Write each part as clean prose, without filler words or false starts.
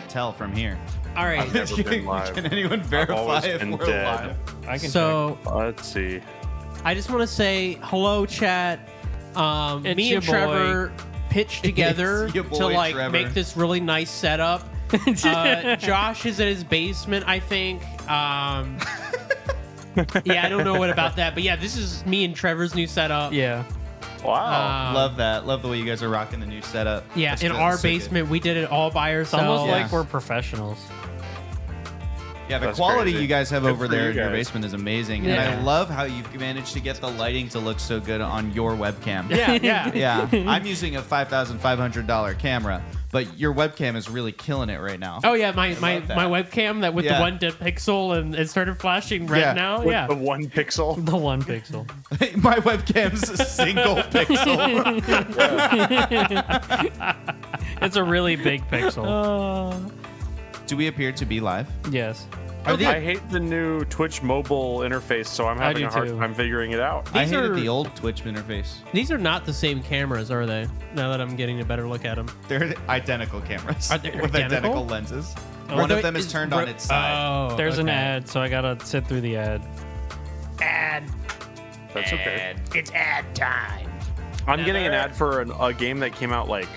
tell from here. All right. I've never been live. Can anyone I've verify always if been we're dead. live? I can So Let's see. I just want to say hello, chat. It's Me your and Trevor pitched together It's your to boy, like Trevor. make this really nice setup. Josh is in his basement, I think. Yeah, I don't know what about that, but yeah, this is me and Trevor's new setup. Yeah. Wow. Love that. Love the way you guys are rocking the new setup. Yeah, That's in good. our That's so good. basement, we did it all by It's ourselves. almost Yeah. like we're professionals. Yeah, the That's quality crazy. you guys have Good over for there you in your guys. basement is amazing. Yeah. And I love how you've managed to get the lighting to look so good on your webcam. Yeah, yeah. Yeah, I'm using a $5,500 camera, but your webcam is really killing it right now. Oh yeah, my love that. webcam that with Yeah. the one dead pixel and it started flashing red Yeah. now. With Yeah. the 1 pixel. The 1 pixel. My webcam's a single pixel. It's a really big pixel. Do we appear to be live? Yes. I hate the new Twitch mobile interface, so I'm having do a hard too. time figuring it out. I These hated are- the old Twitch interface. These are not the same cameras, are they? Now that I'm getting a better look at them. They're identical cameras Are they with identical? identical lenses. Oh, One there of them is turned on its side. Oh, There's an okay. ad, so I gotta sit through the ad. Ad. That's okay. It's ad time. I'm getting an Never. ad for a game that came out like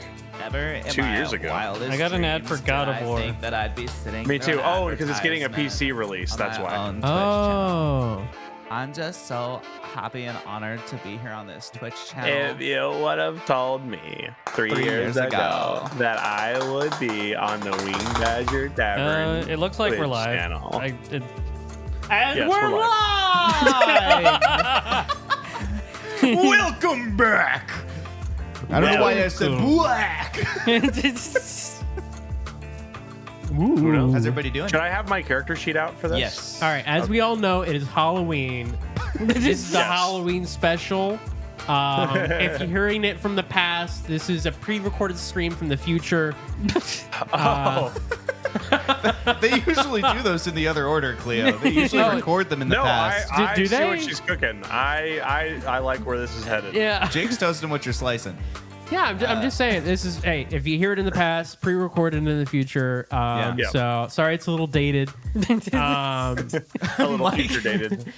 Never in 2 my years ago. wildest I got an ad for dreams God did of I War. think that I'd be sitting me through too. an Oh, because it's getting a advertisement PC release. on That's my why. own Twitch channel. Oh. I'm just so happy and honored to be here on this Twitch channel. If you would have told me 3 3 years years ago ago that I would be on the Wing Badger Tavern, It looks like we're Twitch live. channel. And Yes, we're we're live. Welcome back. I don't know why I said black. Who knows? How's everybody doing? Should I have my character sheet out for this? Yes. All right, as we all know, it is Halloween. This is the Yes. Halloween special. If you're hearing it from the past, this is a pre-recorded stream from the future. Oh, They usually do those in the other order, Cleo. They usually Oh, record them in the no, past. I Do see they? what she's cooking. I like where this is headed. Yeah. Jake's toasting what you're slicing. Yeah, I'm just saying. This is, hey, if you hear it in the past, pre-recorded in the future. Yeah. Yeah. So sorry, it's a little dated. A little Mike. future dated.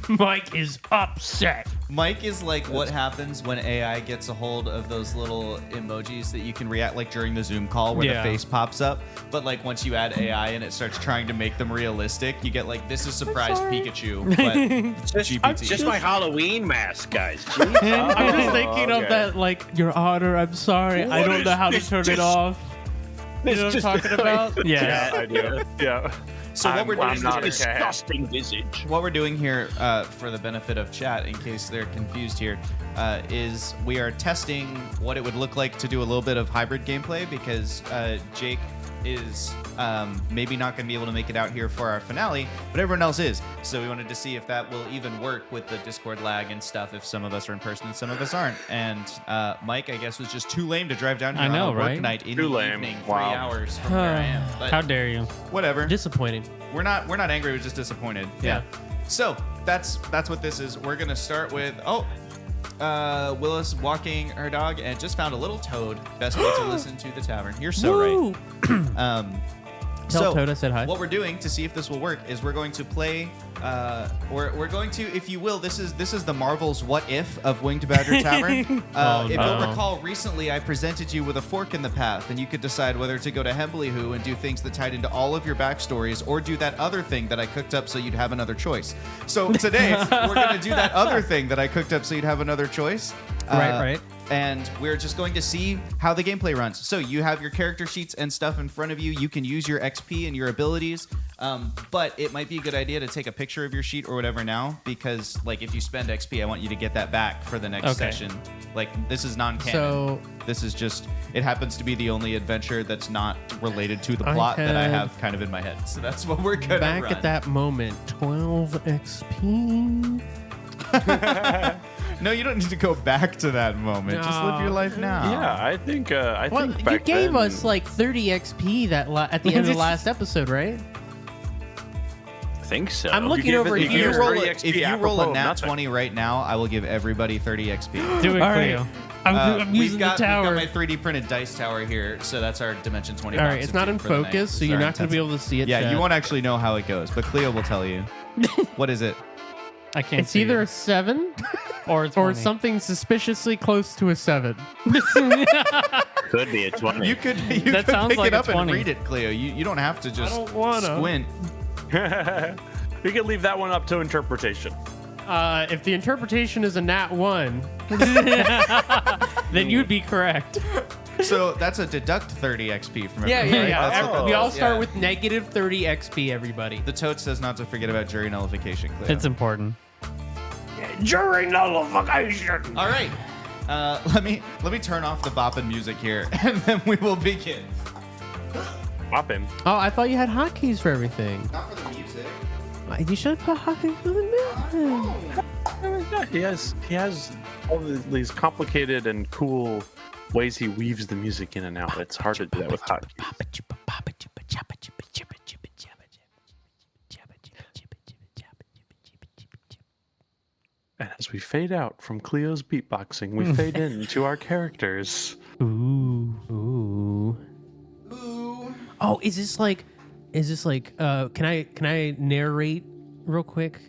Mike is upset. Mike is like what happens when AI gets a hold of those little emojis that you can react like during the Zoom call where Yeah. the face pops up. But like once you add AI and it starts trying to make them realistic, you get like this is surprise Pikachu, but GPT. Just my Halloween mask, guys. I'm just Oh, thinking of okay. that, like, Your Honor, I'm sorry. I What don't is know how to this turn it just- off. You know what I'm talking about? Yeah, I do. Yeah. So what we're doing I'm not a is- cat. Disgusting visage. What we're doing here, for the benefit of chat, in case they're confused here, is we are testing what it would look like to do a little bit of hybrid gameplay because Jake is maybe not going to be able to make it out here for our finale, but everyone else is. So we wanted to see if that will even work with the Discord lag and stuff if some of us are in person and some of us aren't. And Mike, I guess, was just too lame to drive down here I know, on a work right? night in Too the lame. evening, Wow. 3 hours from where I am. But How dare you? whatever. Disappointing. We're not angry. We're just disappointed. Yeah. So that's what this is. We're gonna start with Willis walking her dog and just found a little toad. Best way to listen to the tavern. You're so Woo! right. Tell Toad I said hi. What we're doing to see if this will work is we're going to play. We're going to, if you will, this is the Marvel's What If of Winged Badger Tavern. If no. you'll recall, recently I presented you with a fork in the path, and you could decide whether to go to Hembleyhoo and do things that tied into all of your backstories, or do that other thing that I cooked up so you'd have another choice. So today we're going to do that other thing that I cooked up so you'd have another choice. Right. And we're just going to see how the gameplay runs. So you have your character sheets and stuff in front of you. You can use your XP and your abilities, but it might be a good idea to take a picture of your sheet or whatever now, because like if you spend XP, I want you to get that back for the next Okay. session. Like this is non-canon. So This is just, it happens to be the only adventure that's not related to the I plot that I had- have kind of in my head. So that's what we're gonna back run. at that moment, 12 XP. No, you don't need to go back to that moment. Just live your life now. Yeah, I think. I Well, think you back gave then, us like 30 XP at the end of the last episode, right? I think so. I'm looking gave over it- If here. you roll, 30 if XP you roll apropos a of nat nothing. 20 right now, I will give everybody 30 XP. Do it, All Cleo. right. I'm we've using got the tower. my 3D printed dice tower here, so that's our Dimension 20 All box right, it's of not doom in for the night. focus, so This is you're our not going to be able to see it. Yeah, chat. you won't actually know how it goes, but Cleo will tell you. What is it? I can't. It's see either it. a 7 or a 20. or something suspiciously close to a 7. Could be a 20. You could That could sounds pick like it a up and 20. read it, Cleo. You don't have to just don't wanna. squint. We can leave that one up to interpretation. If the interpretation is a nat 1, then you'd be correct. So that's a deduct 30 XP from Yeah, everybody. yeah, right? That's yeah. what We that all is. start Yeah. with negative 30 XP, everybody. The toad says not to forget about jury nullification, Cleo. It's important. Jury nullification. All right. Let me turn off the bopping music here, and then we will begin. Pop him. Oh, I thought you had hotkeys for everything. Not for the music. You should put hotkeys for the music. Yeah, he has all these complicated and cool ways he weaves the music in and out. It's hard to do that with hotkey. And as we fade out from Cleo's beatboxing, we fade into our characters. Ooh. Oh, is this like can I narrate real quick?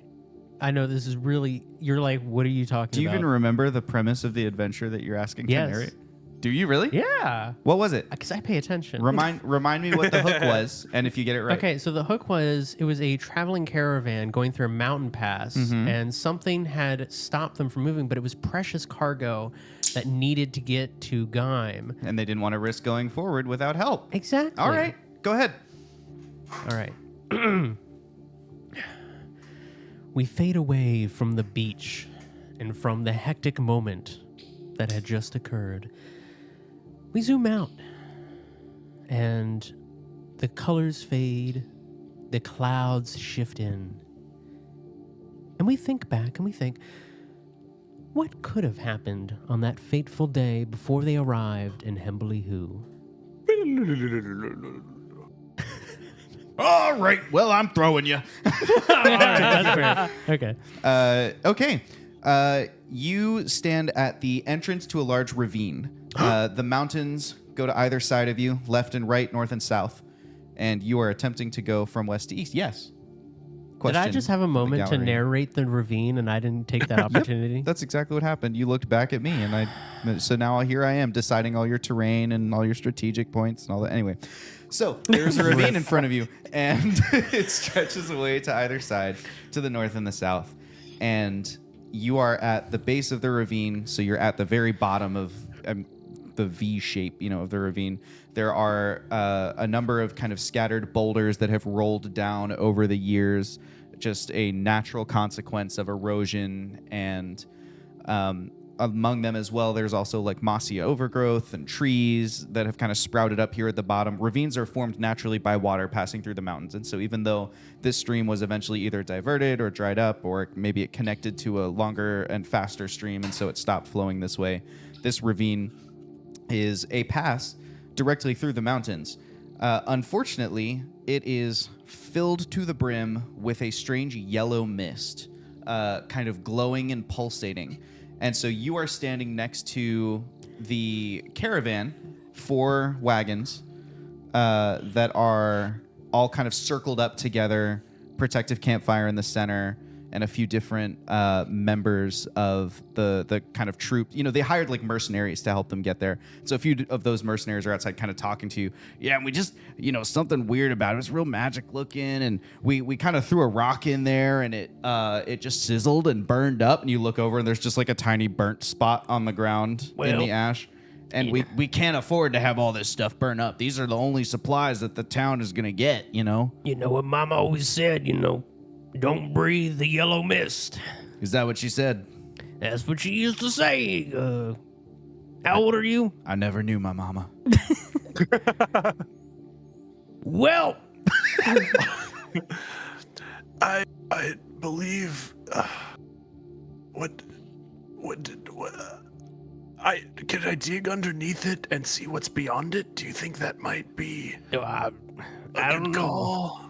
I know this is really you're like, what are you talking Do you about? even remember the premise of the adventure that you're asking Yes. to narrate? Do you really? Yeah. What was it? Because I pay attention. Remind me what the hook was, and if you get it right. Okay, so the hook was it was a traveling caravan going through a mountain pass, and something had stopped them from moving, but it was precious cargo that needed to get to Gaim. And they didn't want to risk going forward without help. Exactly. All right, go ahead. All right. We fade away from the beach and from the hectic moment that had just occurred. We zoom out, and the colors fade, the clouds shift in. And we think back and we think, what could have happened on that fateful day before they arrived in Hembley-Hoo? All right, well, I'm throwing you. That's fair. Okay. Okay. You stand at the entrance to a large ravine. The mountains go to either side of you, left and right, north and south. And you are attempting to go from west to east. Yes. Did I Question just have a from the moment to gallery. narrate the ravine and I didn't take that opportunity? That's exactly what happened. You looked back at me, and so now here I am deciding all your terrain and all your strategic points and all that. Anyway, so there's a ravine in front of you, and it stretches away to either side, to the north and the south. And you are at the base of the ravine, so you're at the very bottom of the V shape, of the ravine. There are a number of kind of scattered boulders that have rolled down over the years, just a natural consequence of erosion, and among them as well, there's also like mossy overgrowth and trees that have kind of sprouted up here at the bottom. Ravines are formed naturally by water passing through the mountains, and so even though this stream was eventually either diverted or dried up, or maybe it connected to a longer and faster stream, and so it stopped flowing this way, this ravine is a pass directly through the mountains. Unfortunately, it is filled to the brim with a strange yellow mist, kind of glowing and pulsating. And so you are standing next to the caravan, 4 wagons that are all kind of circled up together, protective campfire in the center, and a few different members of the kind of troop. They hired like mercenaries to help them get there. So a few of those mercenaries are outside kind of talking to you. Yeah, and we just, something weird about it. It was real magic looking, and we kind of threw a rock in there, and it just sizzled and burned up. And you look over, and there's just like a tiny burnt spot on the ground in the ash. And we can't afford to have all this stuff burn up. These are the only supplies that the town is going to get, You know what Mama always said, don't breathe the yellow mist. Is that what she said? That's what she used to say. How old are you? I never knew my mama. Well, I believe. Can I dig underneath it and see what's beyond it? Do you think that might be I a don't good know. call?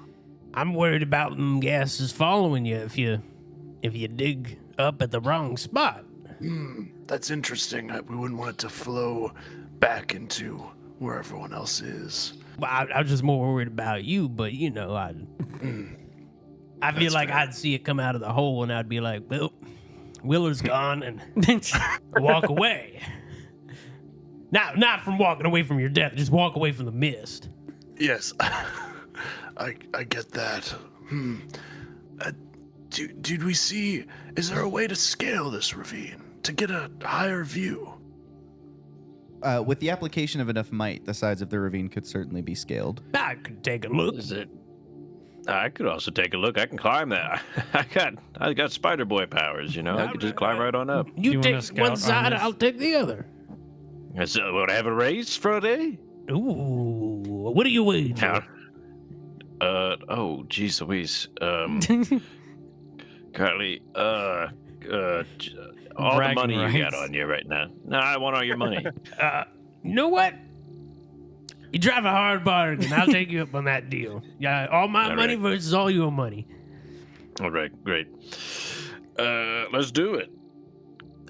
I'm worried about them gases following you if you dig up at the wrong spot. That's interesting. We wouldn't want it to flow back into where everyone else is. Well, I was just more worried about you, but I feel That's like fair. I'd see it come out of the hole, and I'd be like, "Well, Willard's gone," and walk away. Not from walking away from your death, just walk away from the mist. Yes, I get that. Did we see? Is there a way to scale this ravine to get a higher view? With the application of enough might, the sides of the ravine could certainly be scaled. I could take a look. Is it? I could also take a look. I can climb that. I got Spider Boy powers. I could just climb right on up. You You wanna take scout one on side, this? I'll take the other. So, want to have a race for a day? Ooh, what are you wagering? Now, oh, geez Louise. Carly, all the Bragging money you got rights. on you right now. No, I want all your money. You know what? You drive a hard bargain. I'll take you up on that deal. Yeah, all my All money right. versus all your money. All right, great. Let's do it.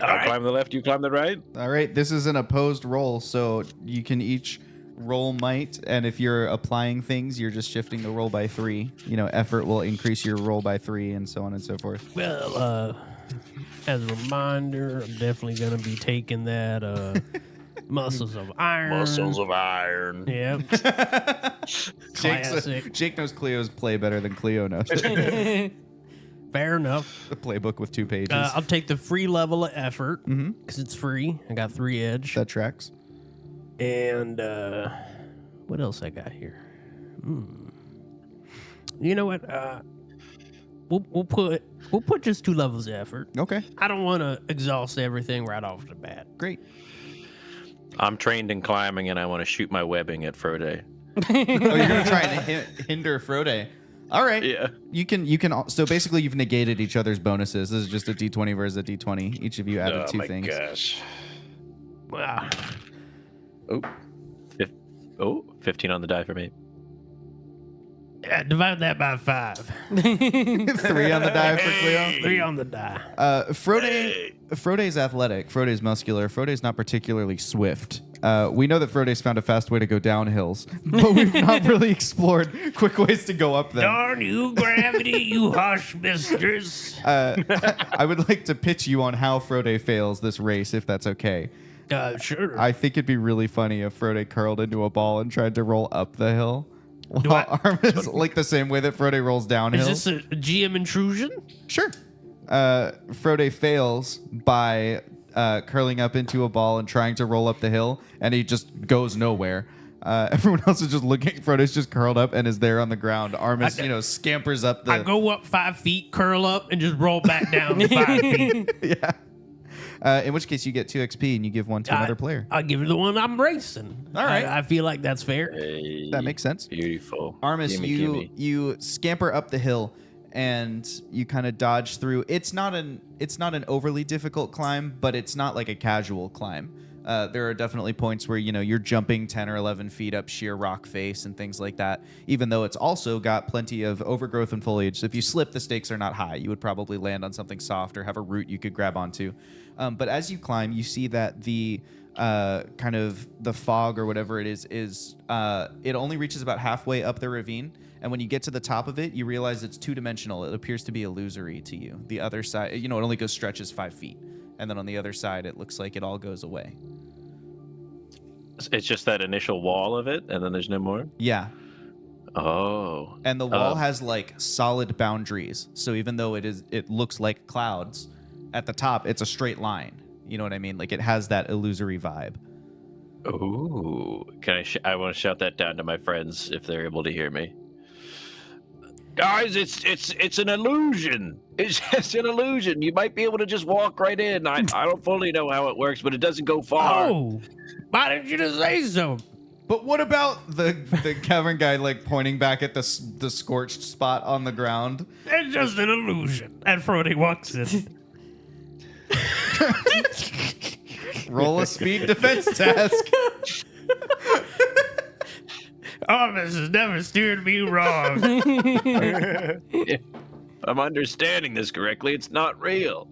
All I'll right. climb the left, you climb the right. All right, this is an opposed roll, so you can each roll might, and if you're applying things, you're just shifting the roll by 3. Effort will increase your roll by 3, and so on and so forth. Well, as a reminder, I'm definitely going to be taking that muscles of iron. Muscles of iron. Yep. Classic. Jake knows Cleo's play better than Cleo knows. Fair enough. The playbook with 2 pages. I'll take the free level of effort Mhm. because it's free. I got 3 edge. That tracks. And what else I got here? You know what? We'll put just 2 levels of effort. Okay, I don't want to exhaust everything right off the bat. great. I'm trained in climbing, and I want to shoot my webbing at Frode. Oh, you're gonna try and hinder Frode. All right. Yeah. You can. So basically, you've negated each other's bonuses. This is just a D20 versus a D20. Each of you added 2 things. Gosh. Wow. Oh, 15 on the die for me. Yeah, divide that by 5. 3 on the die for Cleo. 3 on the die. Frode's athletic. Frode's muscular. Frode's not particularly swift. We know that Frode's found a fast way to go down hills, but we've not really explored quick ways to go up them. Darn you, gravity, you hush mistress. I would like to pitch you on how Frode fails this race, if that's okay. Sure. I think it'd be really funny if Frode curled into a ball and tried to roll up the hill. Do While I- Armis, like the same way that Frode rolls downhill. Is this a GM intrusion? Sure. Frode fails by curling up into a ball and trying to roll up the hill, and he just goes nowhere. Everyone else is just looking. Frodo's just curled up and is there on the ground. Armis, scampers up the. I go up 5 feet, curl up, and just roll back down 5 feet. Yeah. In which case, you get 2 XP and you give 1 to another player. I'll give it the one I'm racing. All right. I feel like that's fair. Hey, That makes sense. Beautiful. Armis, Gimme. you scamper up the hill and you kind of dodge through. It's not an overly difficult climb, but it's not like a casual climb. There are definitely points where you're jumping 10 or 11 feet up sheer rock face and things like that. Even though it's also got plenty of overgrowth and foliage, so if you slip, the stakes are not high. You would probably land on something soft or have a root you could grab onto. But as you climb, you see that the kind of the fog or whatever it is it only reaches about halfway up the ravine. And when you get to the top of it, you realize it's 2-dimensional. It appears to be illusory to you. The other side, it only stretches 5 feet. And then on the other side, it looks like it all goes away. It's just that initial wall of it, and then there's no more? Yeah. Oh. And the wall has like solid boundaries. So even though it looks like clouds, at the top, it's a straight line. You know what I mean? Like it has that illusory vibe. Ooh. I want to shout that down to my friends if they're able to hear me. Guys, it's an illusion. It's just an illusion. You might be able to just walk right in. I don't fully know how it works, but it doesn't go far. Oh, why didn't you just say so? But what about the cavern guy like pointing back at the scorched spot on the ground? It's just an illusion. And Frody walks in. Roll a speed defense task. Armis has never steered me wrong. I'm understanding this correctly. It's not real.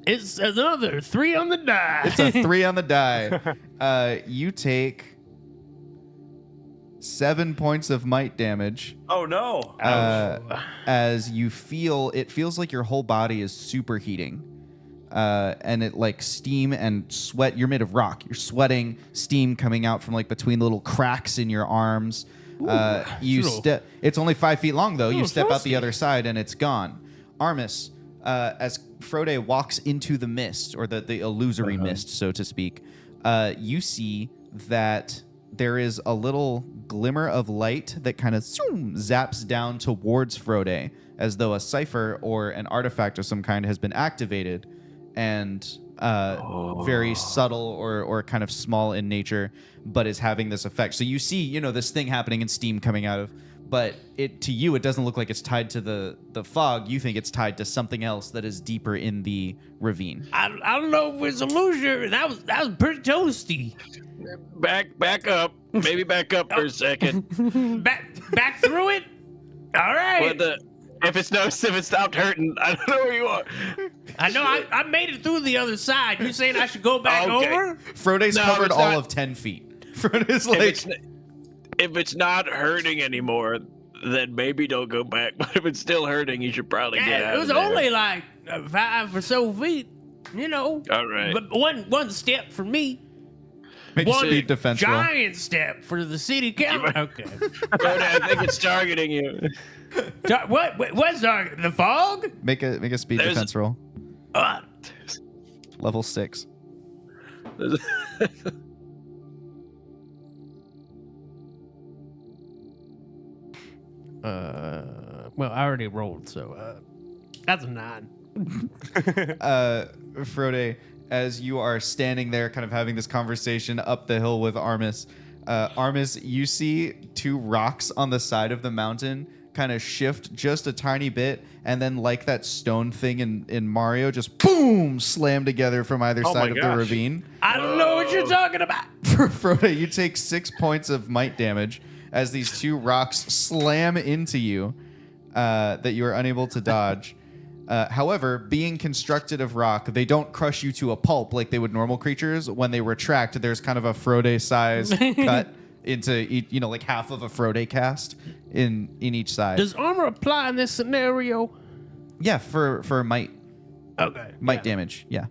It's another 3 on the die. It's a 3 on the die. You take 7 points of might damage. Oh no! As you feel, it feels like your whole body is superheating. And it like steam and sweat. You're made of rock. You're sweating, steam coming out from like between little cracks in your arms. You step. It's only 5 feet long though. You step out the other side and it's gone. Armis, as Frode walks into the mist, or the illusory mist, so to speak, you see that there is a little glimmer of light that kind of zaps down towards Frode, as though a cipher or an artifact of some kind has been activated, and very subtle or kind of small in nature, but is having this effect. So you see, this thing happening and steam coming out of, but to you, it doesn't look like it's tied to the fog. You think it's tied to something else that is deeper in the ravine. I don't know if it's illusion. That was pretty toasty. Back up. Maybe back up for a second. back through it. All right. If it stopped hurting, I don't know where you are. I know. I made it through the other side. You saying I should go back over? Frode's covered all of 10 feet. Frode's like, if it's not hurting anymore, then maybe don't go back. But if it's still hurting, you should probably get out. It was of there. only like 5 or so feet. All right. But one step for me. make One speed defense roll. giant step for the city council. Okay. Frode, I think it's targeting you. What's the fog? Make a speed defense roll. Level 6. Well, I already rolled, so that's a 9. Frode, as you are standing there kind of having this conversation up the hill with Armis, you see 2 rocks on the side of the mountain kind of shift just a tiny bit, and then like that stone thing in Mario, just boom, slam together from either side of the ravine. I don't know what you're talking about. For Frode, you take 6 points of might damage as these 2 rocks slam into you that you are unable to dodge. However, being constructed of rock, they don't crush you to a pulp like they would normal creatures. When they retract, there's kind of a Frode size cut into each, like half of a Frode cast in each side. Does armor apply in this scenario? Yeah, for might. Okay. Might damage, yeah.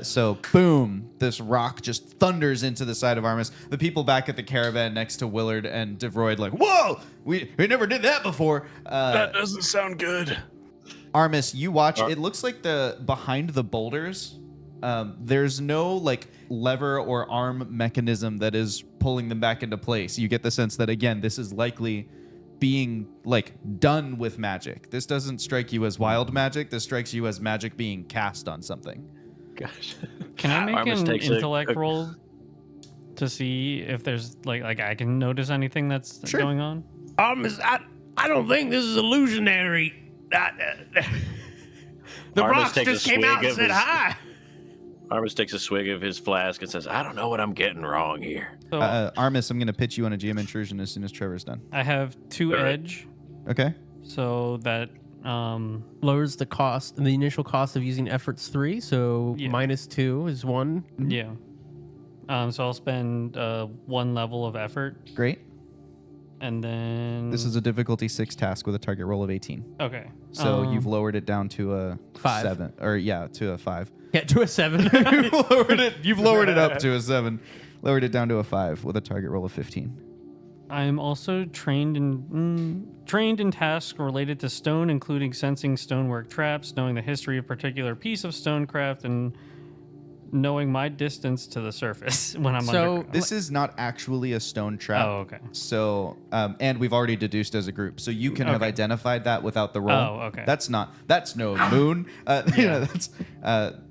So, boom, this rock just thunders into the side of Armis. The people back at the caravan next to Willard and Devroid like, whoa, we never did that before. That doesn't sound good. Armis, you watch. It looks like behind the boulders, there's no like lever or arm mechanism that is pulling them back into place. You get the sense that, again, this is likely being like done with magic. This doesn't strike you as wild magic. This strikes you as magic being cast on something. Gosh. Can I make Armis an takes intellect roll to see if there's like I can notice anything that's going on? I don't think this is illusionary. The Armis rocks takes a just came swig out and of said his- hi. Armis takes a swig of his flask and says, I don't know what I'm getting wrong here. So Armis, I'm going to pitch you on a GM intrusion as soon as Trevor's done. I have 2 All right. edge, Okay? so that Lowers the cost, the initial cost of using efforts 3, so Yeah. -2 is 1. yeah. So I'll spend 1 level of effort, Great. and then This is a difficulty 6 task with a target roll of 18. okay. So you've lowered it down to a 5. 7. Or, yeah, to a 5. Yeah, to a 7. You've lowered it up to a 7. Lowered it down to a 5 with a target roll of 15. I'm also trained in tasks related to stone, including sensing stonework traps, knowing the history of particular piece of stonecraft, and knowing my distance to the surface when I'm So- underground. This is not actually a stone trap. Oh, okay. So, and we've already deduced as a group, so you can have Okay. identified that without the roll. Oh, okay. That's no moon. That's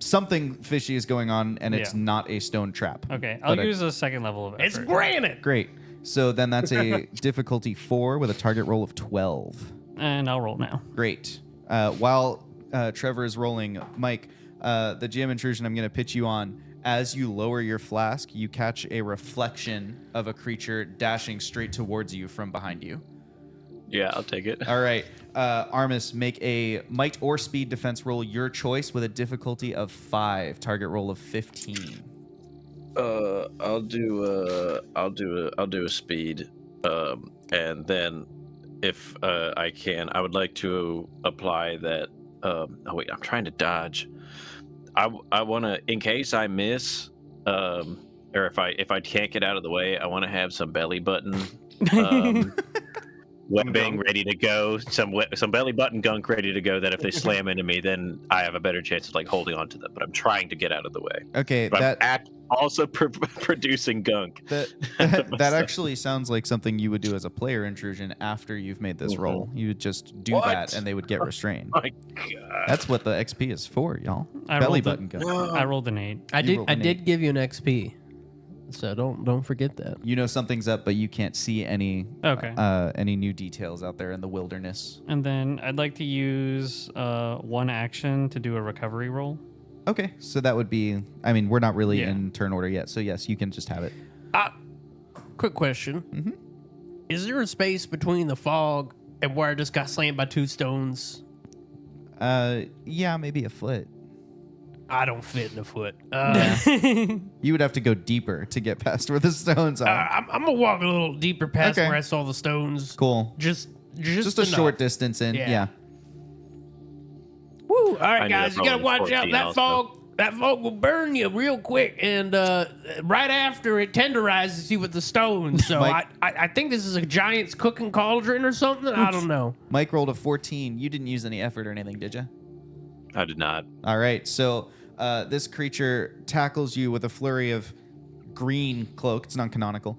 something fishy is going on, and it's Yeah. not a stone trap. Okay, I'll But use a 2nd level of effort. It's granite. Great. So then that's a difficulty 4 with a target roll of 12. And I'll roll now. Great. While Trevor is rolling, Mike, the GM intrusion I'm going to pitch you on. As you lower your flask, you catch a reflection of a creature dashing straight towards you from behind you. Yeah, I'll take it. All right. Armis, make a might or speed defense roll, your choice, with a difficulty of 5. Target roll of 15. I'll do a speed, and then if I can, I would like to apply that. Oh wait, I'm trying to dodge. I want to, in case I miss, or if I can't get out of the way, I want to have some belly button webbing ready to go, some belly button gunk ready to go. That if they slam into me, then I have a better chance of like holding on to them. But I'm trying to get out of the way. Okay, But I'm also producing gunk. that actually sounds like something you would do as a player intrusion after you've made this roll. You would just do that, and they would get restrained. My God. That's what the XP is for, y'all. I Belly rolled button gun. I rolled an 8. I rolled an did give you an XP, so don't forget that. You know something's up, but you can't see any Okay. any new details out there in the wilderness. And then I'd like to use one action to do a recovery roll. Okay, so that would be. I mean, we're not really Yeah. in turn order yet, so yes, you can just have it. Quick question: Is there a space between the fog and where I just got slammed by 2 stones? Yeah, maybe a foot. I don't fit in a foot. You would have to go deeper to get past where the stones are. I'm gonna walk a little deeper past Okay. where I saw the stones. Cool. Just Just a enough. short distance in. Yeah. Yeah. Woo! All I right, knew guys, that you gotta probably watch out. 14 That also. fog will burn you real quick, and right after it tenderizes you with the stones. So Mike- I think this is a giant's cooking cauldron or something. I don't know. Mike rolled a 14. You didn't use any effort or anything, did you? I did not. All right. So this creature tackles you with a flurry of green cloak. It's non-canonical.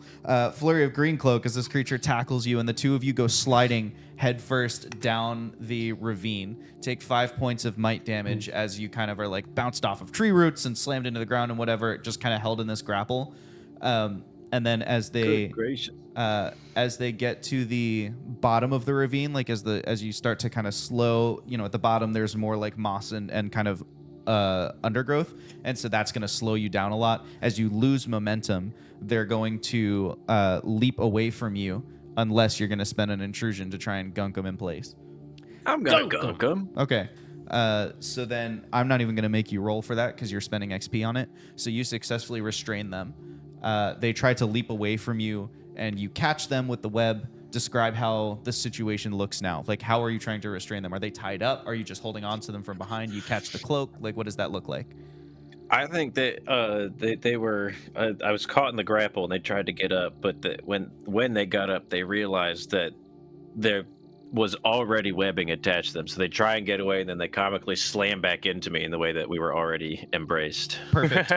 Flurry of green cloak as this creature tackles you, and the two of you go sliding headfirst down the ravine. Take 5 points of might damage as you kind of are like bounced off of tree roots and slammed into the ground and whatever, just kind of held in this grapple. And then as they Good gracious. as they get to the bottom of the ravine, like as you start to kind of slow, at the bottom there's more like moss and kind of undergrowth, and so that's going to slow you down a lot. As you lose momentum, they're going to leap away from you unless you're going to spend an intrusion to try and gunk them in place. I'm gonna Gunk 'em. gunk them. Okay. So then I'm not even going to make you roll for that because you're spending XP on it. So you successfully restrain them. They try to leap away from you, and you catch them with the web. Describe how the situation looks now. Like, how are you trying to restrain them? Are they tied up? Are you just holding on to them from behind? You catch the cloak? Like, what does that look like? I think that they were. I was caught in the grapple, and they tried to get up, but when they got up, they realized that there was already webbing attached to them. So they try and get away, and then they comically slam back into me in the way that we were already embraced. Perfect.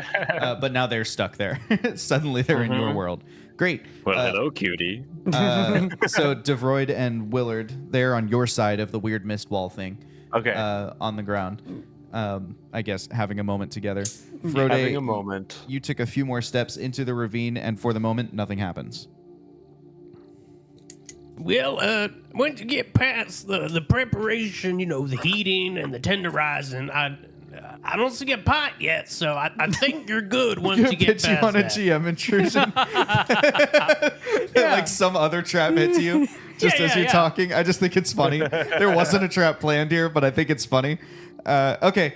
But now they're stuck there. Suddenly they're in your world. Great. Well, hello, cutie. So Devroid and Willard, they're on your side of the weird mist wall thing. Okay. On the ground. I guess having a moment together. Having a Frode, moment. you took a few more steps into the ravine, and for the moment, nothing happens. Well, once you get past the preparation, the heating and the tenderizing, I don't see a pot yet, so I think you're good once you get Hits past you on a that. GM intrusion. Like some other trap hits you just as you're talking. I just think it's funny. There wasn't a trap planned here, but I think it's funny. Okay.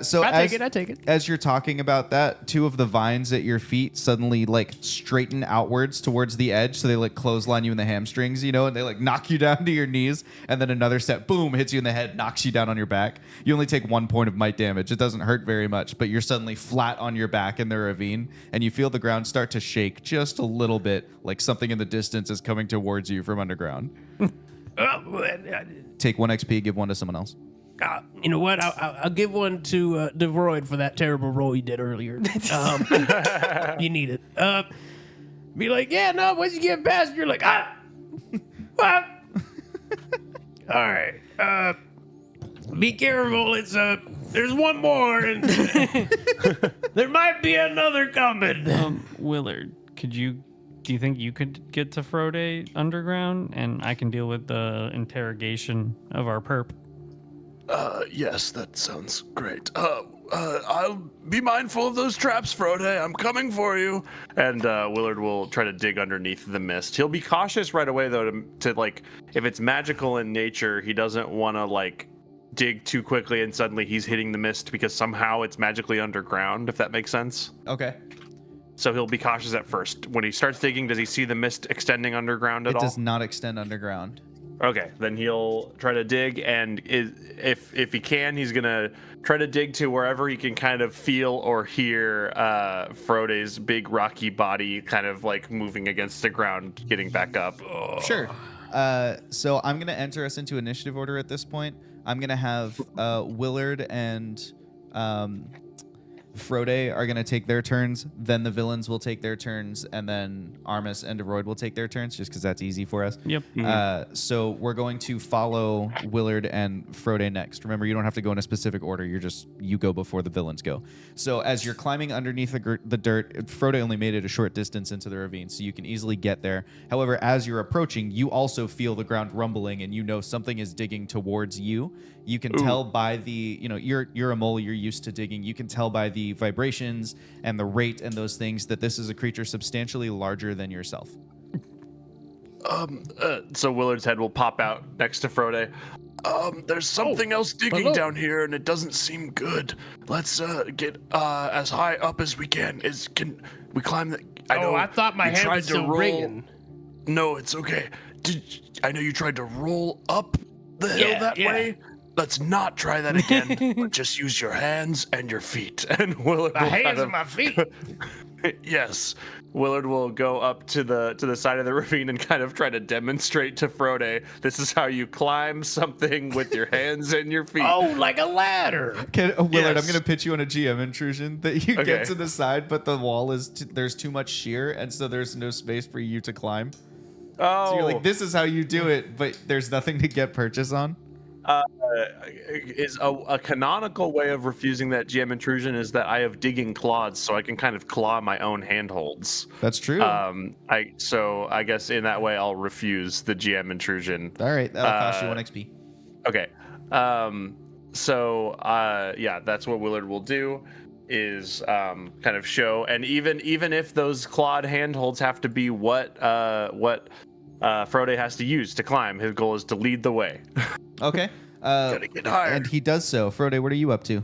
So I take it. As you're talking about that, 2 of the vines at your feet suddenly like straighten outwards towards the edge, so they like clothesline you in the hamstrings, and they like knock you down to your knees, and then another step, boom, hits you in the head, knocks you down on your back. You only take 1 point of might damage. It doesn't hurt very much, but you're suddenly flat on your back in the ravine, and you feel the ground start to shake just a little bit, like something in the distance is coming towards you from underground. Take 1 XP, give 1 to someone else. You know what? I'll give 1 to Devroid for that terrible roll you did earlier. You need it. Be like, yeah, no, once you get past, you're like, what? All right. Be careful. It's there's 1 more, and there might be another coming. Willard, do you think you could get to Frode underground, and I can deal with the interrogation of our perp? Yes, that sounds great. I'll be mindful of those traps, Frode. I'm coming for you. And Willard will try to dig underneath the mist. He'll be cautious right away, though, to like, if it's magical in nature, he doesn't want to like dig too quickly and suddenly he's hitting the mist because somehow it's magically underground, if that makes sense. Okay. So he'll be cautious at first. When he starts digging, does he see the mist extending underground at all? It does not extend underground. Okay, then he'll try to dig, and if he can, he's gonna try to dig to wherever he can kind of feel or hear Frode's big rocky body kind of like moving against the ground, getting back up. Sure. So I'm gonna enter us into initiative order at this point. I'm gonna have Willard and Frode are going to take their turns, then the villains will take their turns, and then Armis and Deroyd will take their turns, just because that's easy for us. Yep. So we're going to follow Willard and Frode next. Remember, you don't have to go in a specific order. You go before the villains go. So as you're climbing underneath the dirt, Frode only made it a short distance into the ravine, so you can easily get there. However, as you're approaching, you also feel the ground rumbling, and you know something is digging towards you. You can tell by the, you're a mole, you're used to digging. You can tell by the vibrations and the rate and those things that this is a creature substantially larger than yourself. So Willard's head will pop out next to Frode. There's something else digging down here, and it doesn't seem good. Let's get as high up as we can. Can we climb the? I thought my hand was still ringing. No, it's okay. I know you tried to roll up the hill that way. Let's not try that again. Just use your hands and your feet. And Willard My hands and my feet. Yes. Willard will go up to the side of the ravine and kind of try to demonstrate to Frode, this is how you climb something with your hands and your feet. Oh, like a ladder. Willard, Yes. I'm going to pitch you on a GM intrusion that you Okay. get to the side, but the wall is, there's too much sheer, and so there's no space for you to climb. Oh. So you're like, this is how you do it, but there's nothing to get purchase on. Is a canonical way of refusing that GM intrusion is that I have digging claws, so I can kind of claw my own handholds. That's true. I guess in that way I'll refuse the GM intrusion. All right, that'll cost you 1 XP. Okay. That's what Willard will do, is kind of show, and even if those clawed handholds have to be what Frode has to use to climb, his goal is to lead the way. Okay. Gotta get higher. And he does so. Frode, what are you up to?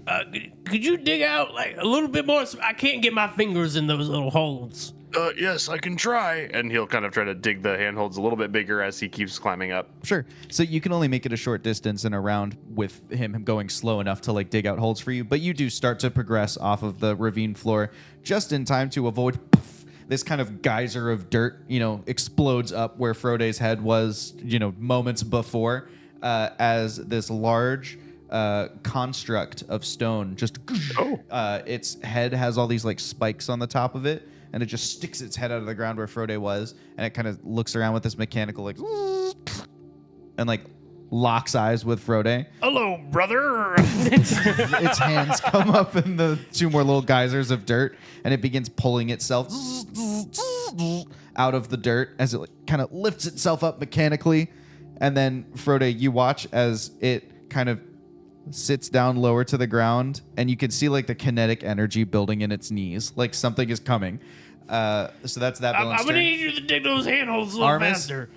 Could you dig out like a little bit more? I can't get my fingers in those little holes. Yes, I can try. And he'll kind of try to dig the handholds a little bit bigger as he keeps climbing up. Sure. So you can only make it a short distance and around with him going slow enough to like dig out holes for you, but you do start to progress off of the ravine floor just in time to avoid this kind of geyser of dirt, explodes up where Frode's head was, moments before, as this large construct of stone just, its head has all these like spikes on the top of it, and it just sticks its head out of the ground where Frode was, and it kind of looks around with this mechanical like, and like locks eyes with Frode. Hello, brother. Its hands come up in the two more little geysers of dirt, and it begins pulling itself out of the dirt as it kind of lifts itself up mechanically. And then, Frode, you watch as it kind of sits down lower to the ground, and you can see like the kinetic energy building in its knees, like something is coming. So that's that. I'm villain's gonna turn. need you to dig those handholds a little Armis, faster.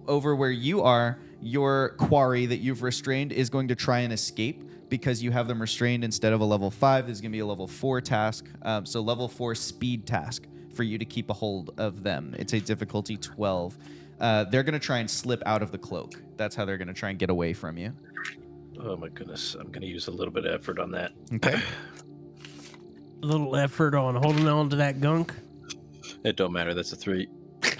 over where you are, your quarry that you've restrained is going to try and escape because you have them restrained instead of a level 5. This is going to be a level 4 task. So level 4 speed task for you to keep a hold of them. It's a difficulty 12. They're going to try and slip out of the cloak. That's how they're going to try and get away from you. Oh my goodness, I'm going to use a little bit of effort on that. Okay. A little effort on holding on to that gunk. It don't matter. That's a 3.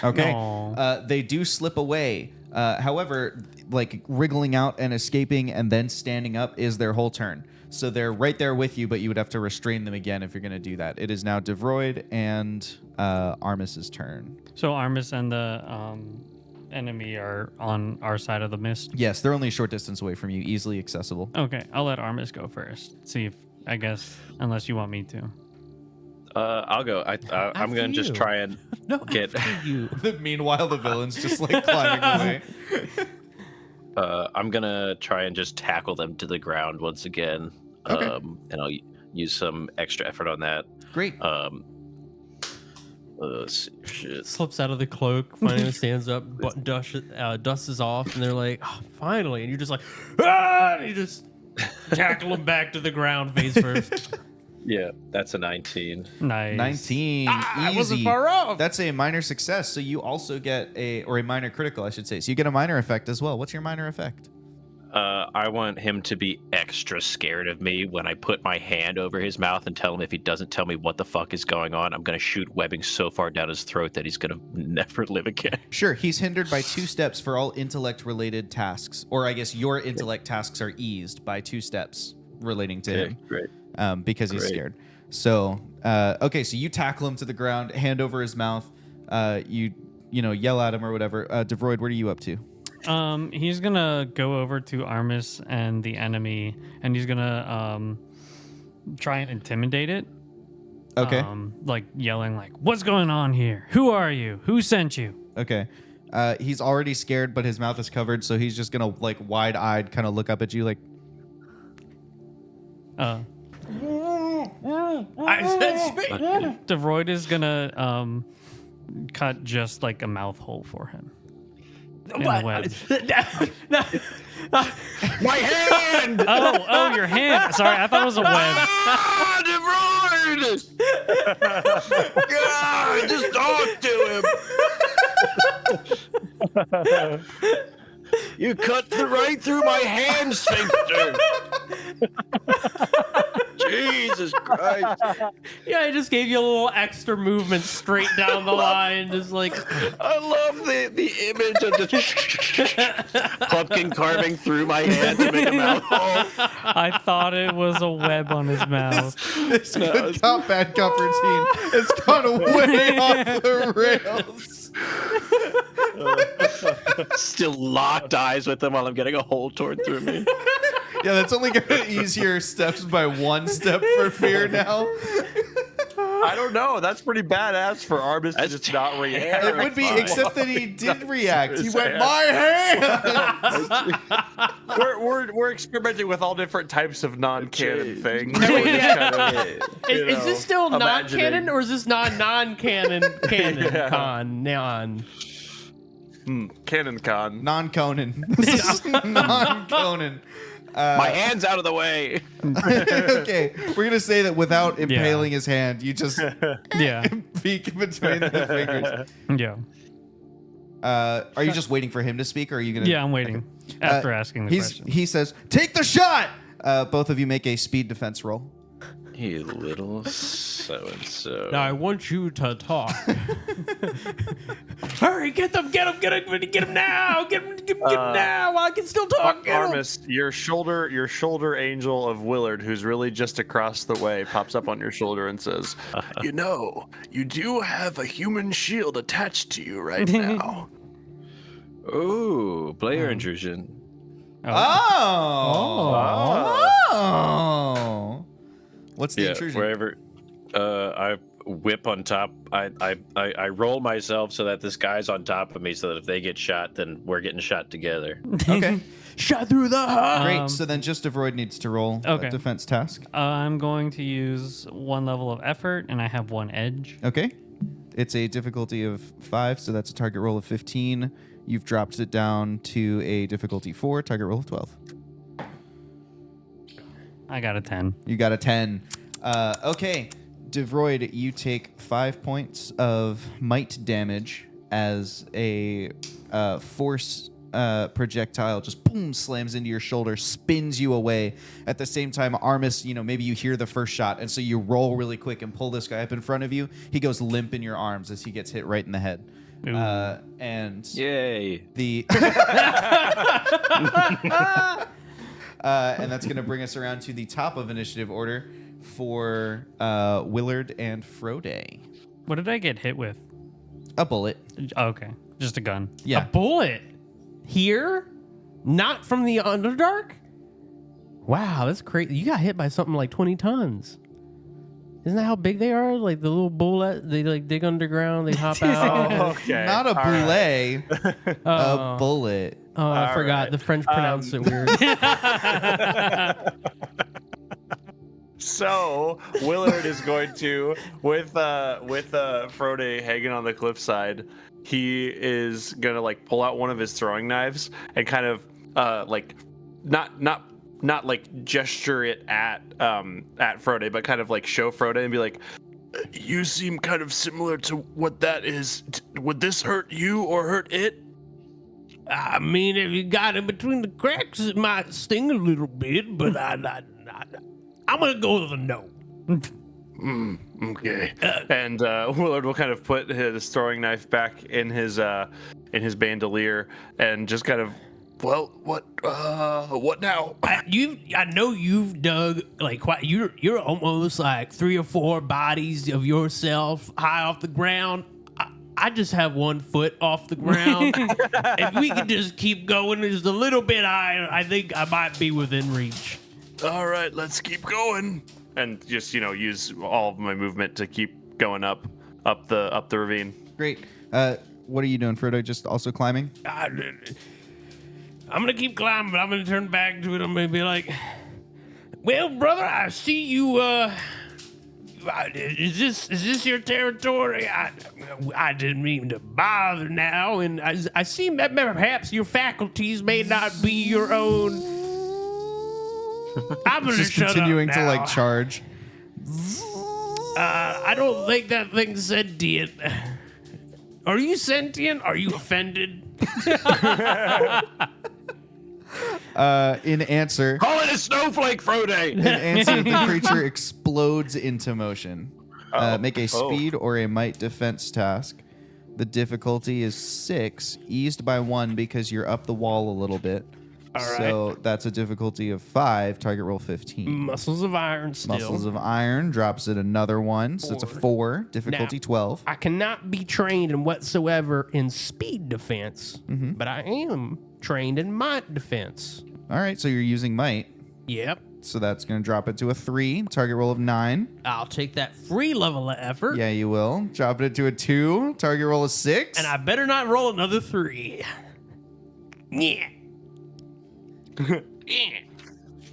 Okay. Aw. They do slip away. However, like wriggling out and escaping and then standing up is their whole turn. So they're right there with you, but you would have to restrain them again if you're going to do that. It is now Devroid and Armis's turn. So Armis and the enemy are on our side of the mist. Yes, they're only a short distance away from you, easily accessible. Okay, I'll let Armis go first. See if, I guess, unless you want me to. I'll go. I'm going to just try and get. You. Meanwhile, the villain's just like climbing away. I'm going to try and just tackle them to the ground once again. Okay. And I'll use some extra effort on that. Great. Let's see, shit. Slips out of the cloak, finally stands up, dust is off, and they're like, oh, finally. And you're just like, ah! And you just tackle him back to the ground face first. Yeah, that's a 19. Nice. 19. I Easy. wasn't far off. That's a minor success. So you also get a minor critical, I should say. So you get a minor effect as well. What's your minor effect? I want him to be extra scared of me when I put my hand over his mouth and tell him if he doesn't tell me what the fuck is going on, I'm going to shoot webbing so far down his throat that he's going to never live again. Sure. He's hindered by 2 steps for all intellect-related tasks. Or I guess your intellect tasks are eased by 2 steps relating to him. Great. Because he's Great. scared. So, okay, so you tackle him to the ground, hand over his mouth. You yell at him or whatever. Devroid, what are you up to? He's gonna go over to Armis and the enemy, and he's gonna try and intimidate it. Okay. Like yelling, like, "What's going on here? Who are you? Who sent you?" Okay. He's already scared, but his mouth is covered, so he's just gonna like wide-eyed kind of look up at you, like. I said speak. Devroid is gonna cut just like a mouth hole for him. In the web. My hand! Oh, your hand. Sorry, I thought it was a web. Ah, DeVroid! God, just talk to him. You cut right through my hand sphincter. Jesus Christ. Yeah, I just gave you a little extra movement straight down the line. Just like, I love the image of the pumpkin carving through my hand to make a mouth hole. I thought it was a web on his mouth. This good cop, bad cop routine has gone way off the rails. Still locked eyes with him while I'm getting a hole torn through me. Yeah, that's only going to ease your steps by 1 step for fear now. I don't know. That's pretty badass for Armis to just not react. It would be, except that he did react. He went, my hand! We're experimenting with all different types of non-canon things. is this still non-canon imagining. or is this non-canon canon? Yeah. Con. Canon con. Non-Conan. This is non-Conan. My hand's out of the way. Okay, we're going to say that without impaling his hand, you just Yeah. peek between the fingers. Yeah. Are you just waiting for him to speak, or are you going to... Yeah, I'm waiting. After asking the question. He says, take the shot! Both of you make a speed defense roll. You little so-and-so. Now I want you to talk. Hurry, get him now! Get him now! While I can still talk. Get him. Armis, your shoulder angel of Willard, who's really just across the way, pops up on your shoulder and says, "You know, you do have a human shield attached to you right now." Ooh, player intrusion. Oh. What's the intrusion? Wherever I whip on top, I roll myself so that this guy's on top of me, so that if they get shot, then we're getting shot together. Okay. Shot through the heart. Great. So then just Devroid needs to roll a Okay. defense task. I'm going to use 1 level of effort, and I have 1 edge. Okay. It's a difficulty of 5, so that's a target roll of 15. You've dropped it down to a difficulty 4, target roll of 12. I got a 10. You got a 10. Okay. Devroid, you take 5 points of might damage as a force projectile just boom slams into your shoulder, spins you away. At the same time, Armis, maybe you hear the first shot, and so you roll really quick and pull this guy up in front of you. He goes limp in your arms as he gets hit right in the head. And Yay. the and that's going to bring us around to the top of initiative order for Willard and Frode. What did I get hit with? A bullet. Oh, okay. Just a gun. Yeah. A bullet. Here? Not from the Underdark? Wow, that's crazy. You got hit by something like 20 tons. Isn't that how big they are? Like the little bullet, they like dig underground, they hop out. Okay. Not a boulet, a bullet. Oh, I forgot. The French pronounce it weird. So Willard is going to, with Frode hanging on the cliffside, he is gonna like pull out one of his throwing knives and kind of like not like gesture it at Frode, but kind of like show Frode and be like, "You seem kind of similar to what that is. Would this hurt you or hurt it?" I mean, if you got it between the cracks, it might sting a little bit, but I'm gonna go with a no. Okay. And Willard will kind of put his throwing knife back in his bandolier and just kind of, well, what now? I know you've dug like quite. You're almost like 3 or 4 bodies of yourself high off the ground. I just have 1 foot off the ground. If we could just keep going just a little bit higher, I think I might be within reach. All right, let's keep going. And just use all of my movement to keep going up the ravine. Great. What are you doing, Frodo? Just also climbing? I'm gonna keep climbing, but I'm gonna turn back to it. I'm gonna be like, "Well, brother, I see you. Is this your territory? I didn't mean to bother now, and I see that perhaps your faculties may not be your own." I'm gonna Just shut continuing up to now. like charge. I don't think that thing's sentient. Are you sentient? Are you offended? In answer, Call it a snowflake, Frode. in answer, the creature explodes into motion. Make a speed or a might defense task. The difficulty is 6, eased by 1 because you're up the wall a little bit. All right. So that's a difficulty of 5. Target roll 15. Muscles of iron still. Muscles of Iron drops it another 1, so it's a 4. Difficulty 12. I cannot be trained in whatsoever in speed defense, Mm-hmm. but I am trained in might defense. All right, so you're using might. Yep. So that's going to drop it to a 3. Target roll of 9. I'll take that free level of effort. Yeah, you will. Drop it to a 2. Target roll of 6. And I better not roll another 3. Yeah. Yeah.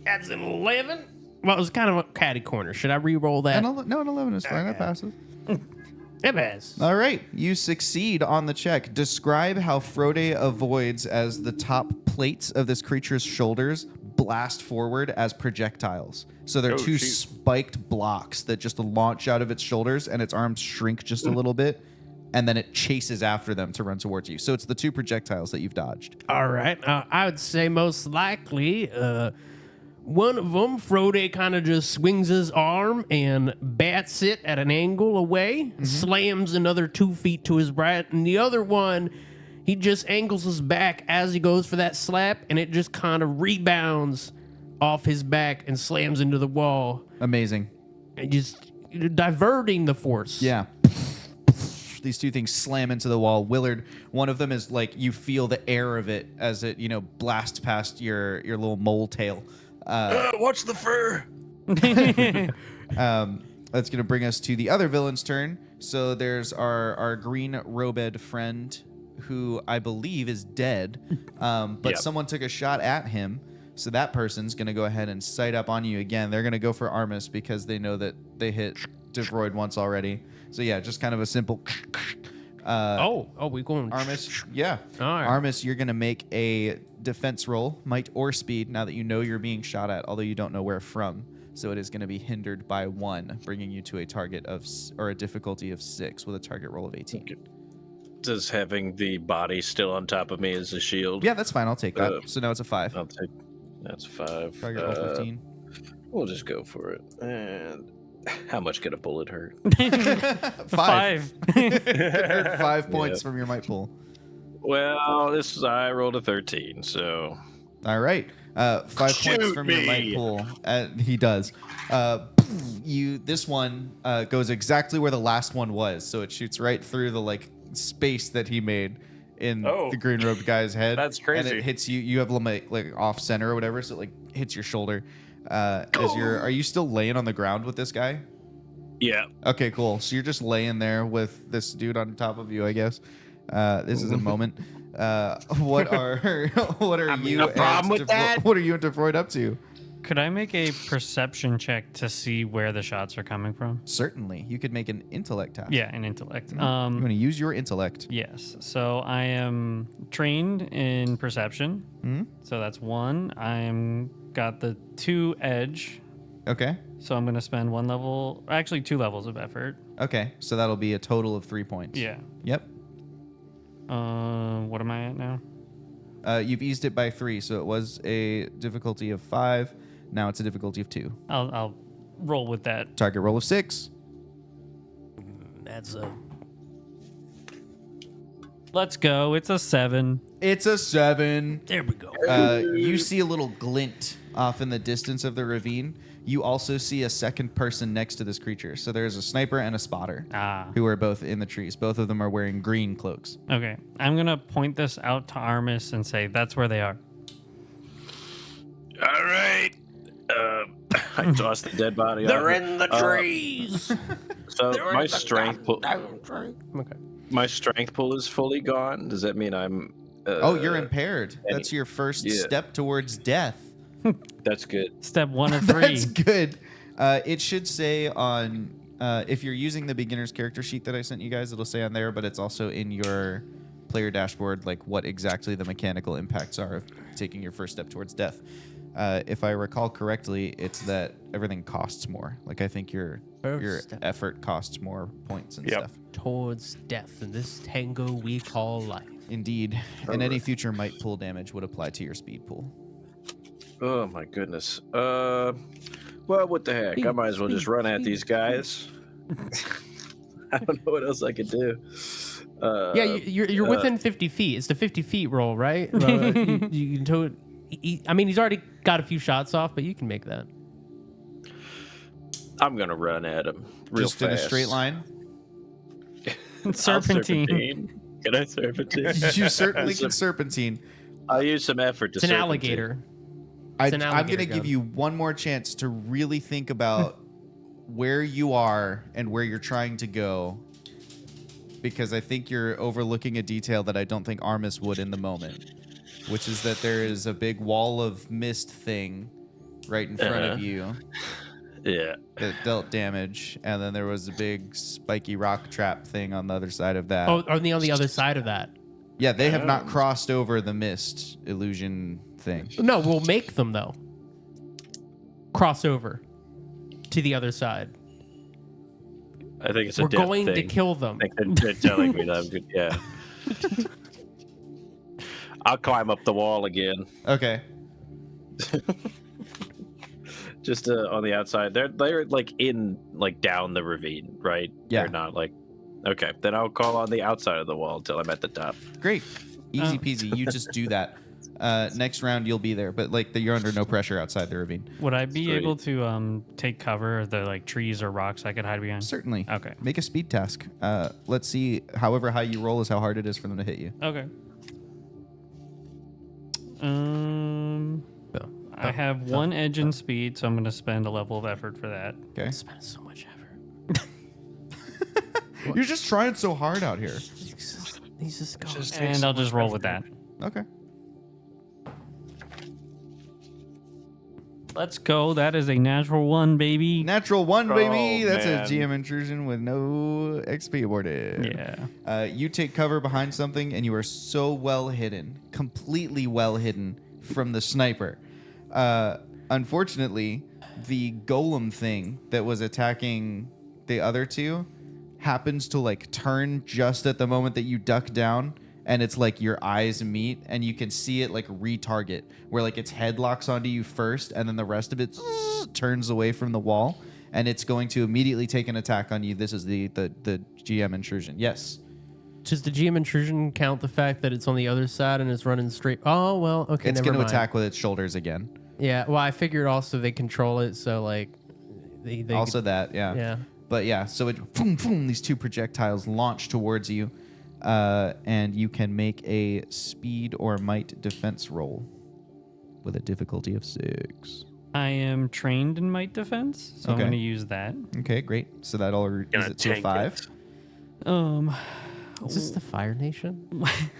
That's an 11. Well, it was kind of a catty corner. Should I re-roll that? No, an 11 is fine. That passes. It passes. All right, you succeed on the check. Describe how Frode avoids as the top plates of this creature's shoulders blast forward as projectiles. So they're two spiked blocks that just launch out of its shoulders, and its arms shrink just a little bit, and then it chases after them to run towards you. So it's the 2 projectiles that you've dodged. All right. I would say most likely one of them, Frode kind of just swings his arm and bats it at an angle away, slams another 2 feet to his right, and the other one, he just angles his back as he goes for that slap, and it just kind of rebounds off his back and slams into the wall, Amazing. and just diverting the force. Yeah. These 2 things slam into the wall. Willard, one of them is like you feel the air of it as it, blasts past your little mole tail. Watch the fur. That's going to bring us to the other villain's turn. So there's our green robed friend who I believe is dead, but Yep. someone took a shot at him. So that person's going to go ahead and sight up on you again. They're going to go for Armus because they know that they hit Devroid once already. So yeah, just kind of a simple... we going Armus, yeah. All right. Armus, you're going to make a defense roll, might or speed, now that you know you're being shot at, although you don't know where from. So it is going to be hindered by 1, bringing you to a target of, or a difficulty of 6 with a target roll of 18. Does having the body still on top of me as a shield? Yeah, that's fine. I'll take that. So now it's a 5. I'll take. That's 5. Target roll 15. We'll just go for it. And how much could a bullet hurt? 5. Hurt 5 points from your might pool. Well, I rolled a 13, so All right. 5 points Shoot from your might me. pool. He does. This one goes exactly where the last one was, so it shoots right through the space that he made in the green robed guy's head. That's crazy. And it hits you. You have like off center or whatever, so it hits your shoulder. Are you still laying on the ground with this guy? yeah. Okay, cool. So you're just laying there with this dude on top of you, I guess. This is a moment. What are you a problem with that? What are you and Devroid up to? Could I make a perception check to see where the shots are coming from? Certainly. You could make an intellect task. Yeah, an intellect. You want to use your intellect. Yes. So I am trained in perception. Mhm. So that's 1. I'm got the 2 edge. Okay. So I'm going to spend 1 level, actually 2 levels of effort. Okay. So that'll be a total of 3 points. Yeah. Yep. What am I at now? You've eased it by 3, so it was a difficulty of 5. Now it's a difficulty of 2. I'll roll with that. Target roll of 6. That's a. Let's go. It's a 7. It's a 7. There we go. You see a little glint off in the distance of the ravine. You also see a second person next to this creature. So there's a sniper and a spotter who are both in the trees. Both of them are wearing green cloaks. Okay. I'm going to point this out to Armis and say that's where they are. All right. I tossed the dead body. They're off. in the trees. So my strength pool. Okay. My strength pool is fully gone. Does that mean I'm? You're impaired. That's your first step towards death. That's good. Step 1 of 3. That's good. It should say on if you're using the beginner's character sheet that I sent you guys, it'll say on there, but it's also in your player dashboard, like what exactly the mechanical impacts are of taking your first step towards death. If I recall correctly, it's that everything costs more. Like I think your step. effort costs more points and Yep. stuff. Towards death in this tango we call life. Indeed. And any future might pool damage would apply to your speed pool. Oh my goodness. Well, what the heck? I might as well just run at these guys. I don't know what else I could do. Yeah, you're within 50 feet. It's the 50 feet roll, right? You can tow it. I mean, he's already got a few shots off, but you can make that. I'm gonna run at him real Just fast. in a straight line. I'll Serpentine. Can I serpentine? You certainly can serpentine. I'll use some effort to It's an serpentine. alligator. I'm an going alligator to give gun. you one more chance to really think about where you are and where you're trying to go, because I think you're overlooking a detail that I don't think Armis would in the moment, which is that there is a big wall of mist thing right in front of you Yeah. that dealt damage, and then there was a big spiky rock trap thing on the other side of that. Oh, on the other side of that. Yeah, they have not crossed over the mist illusion thing. No, we'll make them though. Cross over to the other side. I think it's a We're death going to thing. kill them. I think they're telling me that I'm good. Yeah. I'll climb up the wall again. Okay. Just on the outside. They're like down the ravine, right? Yeah. They're not like. Okay, then I'll call on the outside of the wall until I'm at the top. Great. Easy peasy. You just do that. Next round, you'll be there, but you're under no pressure outside the ravine. Would I be Sweet. able to take cover of the like trees or rocks I could hide behind? Certainly. Okay. Make a speed task. Let's see. However high you roll is how hard it is for them to hit you. Okay. I have 1 edge in speed, so I'm going to spend a level of effort for that. Okay. Spent so much effort. You're just trying so hard out here. He's just going. And I'll just roll with that. Okay. Let's go. That is a natural 1, baby. Natural 1, baby. Oh, That's man. a GM intrusion with no XP awarded. Yeah. You take cover behind something, and you are so well hidden, completely well hidden from the sniper. Unfortunately, the golem thing that was attacking the other two happens to turn just at the moment that you duck down, and it's like your eyes meet, and you can see it retarget, where its head locks onto you first, and then the rest of it turns away from the wall, and it's going to immediately take an attack on you. This is the GM intrusion. Yes. Does the GM intrusion count the fact that it's on the other side and it's running straight? Oh, well, okay. It's never going to mind. attack with its shoulders again. Yeah, well, I figured also they control it, so they Also that, yeah. yeah. But yeah, so it boom, boom, these 2 projectiles launch towards you, and you can make a speed or might defense roll with a difficulty of 6. I am trained in might defense, so I'm Okay. going to use that. Okay, great. So that all is it to a tank 5. it. Is this the Fire Nation?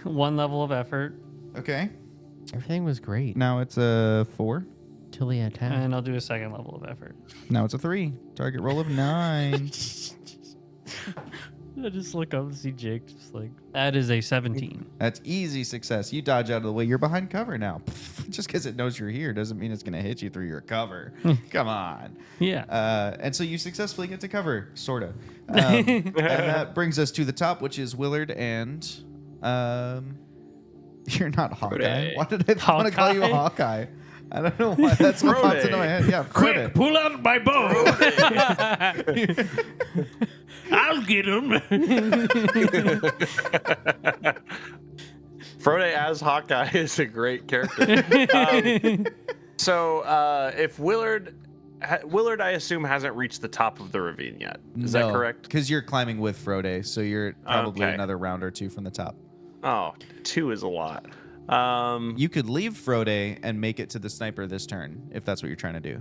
1 level of effort. Okay. Everything was great. Now it's a 4. till the attack. And I'll do a second level of effort. Now it's a 3. Target roll of 9. I just look up and see Jake just like, That is a 17. That's easy success. You dodge out of the way. You're behind cover now. Just because it knows you're here doesn't mean it's going to hit you through your cover. Come on. Yeah. And so you successfully get to cover, sort of. And that brings us to the top, which is Willard and... you're not Hawkeye. Frodo. Why did I want to call you a Hawkeye? I don't know why. That's what popped into my head. Yeah, Quick, Frodo. pull out my bow. I'll get him. Frodo as Hawkeye is a great character. So if Willard, I assume, hasn't reached the top of the ravine yet. Is that correct? Because you're climbing with Frodo, so you're probably Okay. another round or 2 from the top. Oh, 2 is a lot. You could leave Frodo and make it to the sniper this turn, if that's what you're trying to do.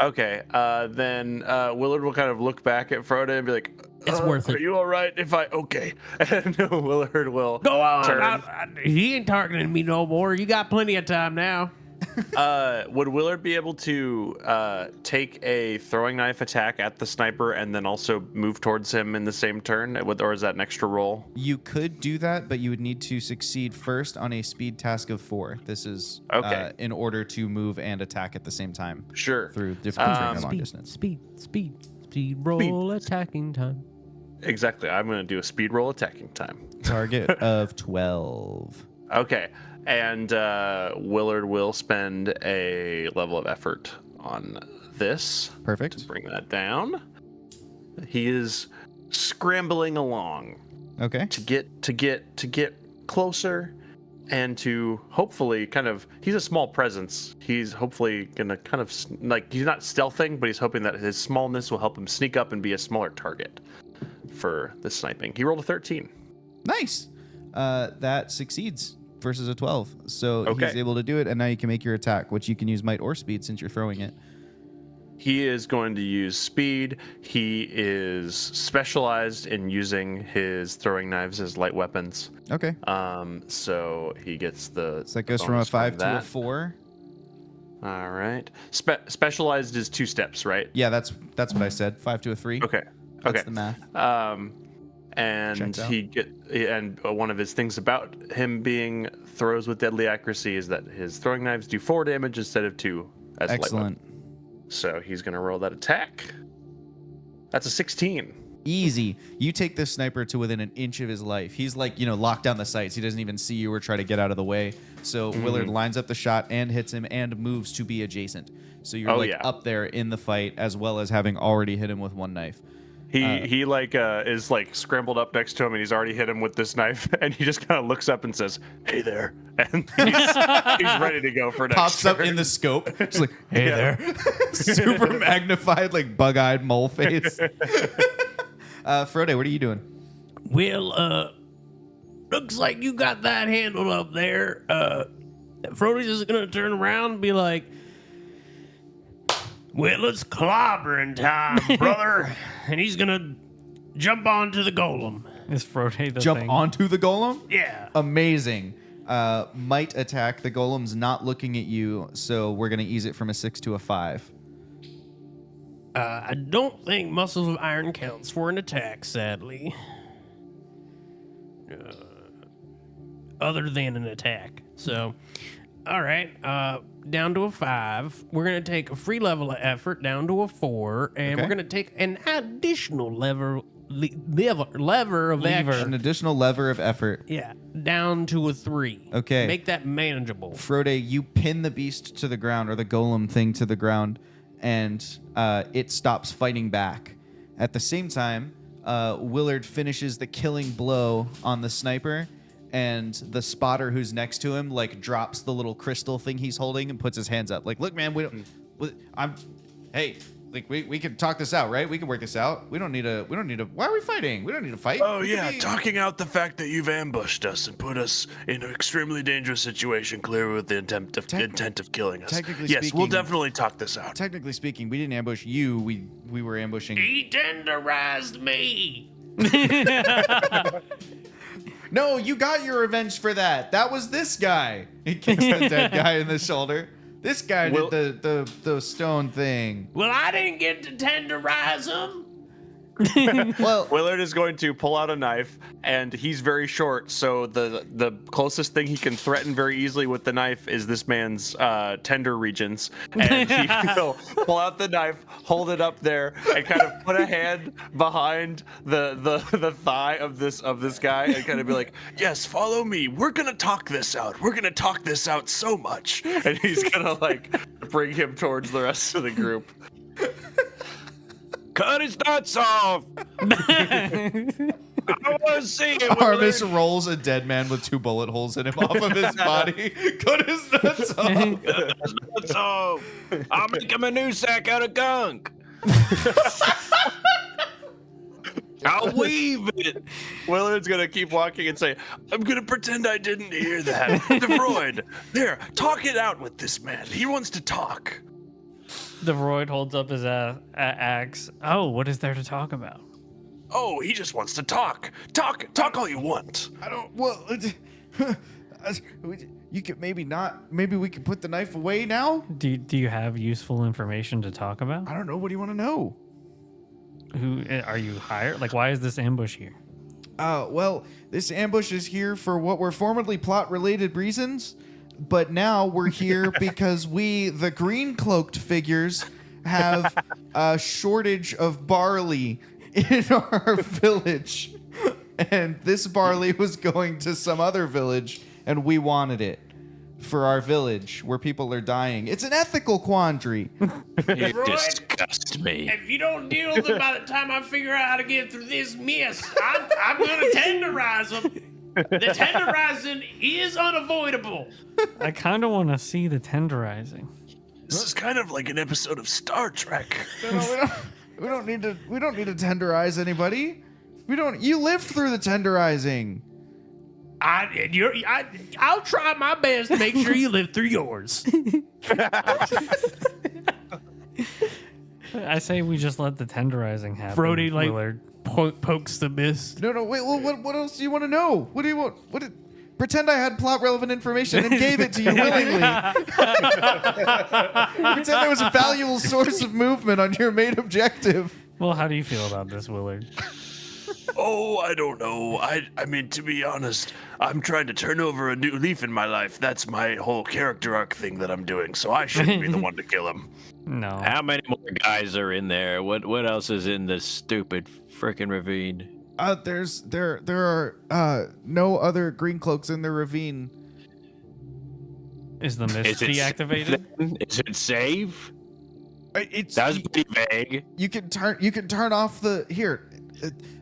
Okay, then Willard will kind of look back at Frodo and be like, It's worth it. Are you all right if I... Okay. And Willard will Go on. turn. He ain't targeting me no more. You got plenty of time now. Would Willard be able to take a throwing knife attack at the sniper and then also move towards him in the same turn? Or is that an extra roll? You could do that, but you would need to succeed first on a speed task of 4. This is Okay. in order to move and attack at the same time Sure. through different terrain and long Speed, distance. speed roll attacking time. Exactly. I'm going to do a speed roll attacking time. Target of 12. Okay. And Willard will spend a level of effort on this. Perfect. Bring that down. He is scrambling along Okay. to get closer and to hopefully kind of, he's a small presence. He's hopefully gonna kind of like, he's not stealthing, but he's hoping that his smallness will help him sneak up and be a smaller target for the sniping. He rolled a 13. Nice. That succeeds versus a 12. So Okay. he's able to do it, and now you can make your attack, which you can use might or speed since you're throwing it. He is going to use speed. He is specialized in using his throwing knives as light weapons. Okay. So he gets the. So that goes the from a bonus 5 to a that. And All right. Specialized is 2 steps, right? yeah, that's what I said. 5 to a 3. Okay. That's Okay. the math. And Checks out. one of his things about him being throws with deadly accuracy is that his throwing knives do 4 damage instead of 2 as light Excellent. weapon. So he's gonna roll that attack. That's a 16. Easy. You take this sniper to within an inch of his life. He's like, locked down the sights. He doesn't even see you or try to get out of the way. So Willard lines up the shot and hits him and moves to be adjacent. So you're up there in the fight as well as having already hit him with one knife. He is like scrambled up next to him and he's already hit him with this knife and he just kind of looks up and says, "Hey there," and he's ready to go for next. Pops up turn. in the scope. Just like, hey there. Super magnified, like bug-eyed mole face. Frodo, what are you doing? Well, looks like you got that handled up there. Frodo's just gonna turn around and be like, "Well, it's clobbering time, brother," and he's gonna jump onto the golem. Is Frodo the Jump thing? onto the golem? Yeah. Amazing. Might attack. The golem's not looking at you, so we're going to ease it from a 6 to a 5. I don't think muscles of iron counts for an attack, sadly. Other than an attack. So, all right. Down to a 5. We're going to take a free level of effort down to a 4. And Okay. we're going to take an additional lever of action. An additional lever of effort. Yeah. Down to a 3. Okay. Make that manageable. Frodo, you pin the beast to the ground, or the golem thing to the ground, and it stops fighting back. At the same time, Willard finishes the killing blow on the sniper, and the spotter who's next to him like drops the little crystal thing he's holding and puts his hands up. Like, look, man, hey, like we can talk this out, right? We can work this out. We don't need a. Why are we fighting? We don't need to fight. Oh, We can yeah, be- talking out the fact that you've ambushed us and put us in an extremely dangerous situation, clearly with the intent of killing us. technically Yes, we'll speaking- definitely talk this out. Technically speaking, we didn't ambush you. We were ambushing. He tenderized me. No, you got your revenge for that. That was this guy. He kicks the dead guy in the shoulder. This guy did the stone thing. Well, I didn't get to tenderize them. Well, Willard is going to pull out a knife, and he's very short, so the closest thing he can threaten very easily with the knife is this man's tender regions. And he will pull out the knife, hold it up there, and kind of put a hand behind the thigh of this guy, and kind of be like, Yes, follow me. We're gonna talk this out. We're gonna talk this out so much. and he's gonna like bring him towards the rest of the group. Cut his nuts off. I want to see it. Armis rolls a dead man with 2 bullet holes in him off of his body. Cut his nuts off. Cut his nuts off. I'll make him a new sack out of gunk. I'll weave it. Willard's gonna keep walking and say, I'm gonna pretend I didn't hear that. DeFreud, there, talk it out with this man. He wants to talk. The Vroid holds up his axe. Oh, what is there to talk about? Oh, he just wants to talk. Talk all you want. I don't. Well, you could maybe not. Maybe we could put the knife away now. Do you have useful information to talk about? I don't know. What do you want to know? Who are you hired? Like, why is this ambush here? Well, this ambush is here for what were formerly plot-related reasons, but now we're here because we, the green-cloaked figures, have a shortage of barley in our village. And this barley was going to some other village, and we wanted it for our village where people are dying. It's an ethical quandary. You disgust me. If you don't deal with them by the time I figure out how to get through this mess, I'm going to tenderize them. The tenderizing is unavoidable. I kind of want to see the tenderizing. This is kind of like an episode of Star Trek. No, we don't need to tenderize anybody. You lived through the tenderizing. I'll try my best to make sure you live through yours. I say we just let the tenderizing happen. Brody, like, Willard. pokes the mist. No, wait. Well, what else do you want to know? What do you want? Pretend I had plot relevant information and gave it to you willingly. Pretend there was a valuable source of movement on your main objective. Well, how do you feel about this, Willard? Oh, I don't know. I mean, to be honest, I'm trying to turn over a new leaf in my life. That's my whole character arc thing that I'm doing, so I shouldn't be the one to kill him. No. How many more guys are in there? What else is in this stupid frickin' ravine? There are no other green cloaks in the ravine. Is the mist Is it deactivated? Is it safe? It's That was pretty vague. you can turn off the here.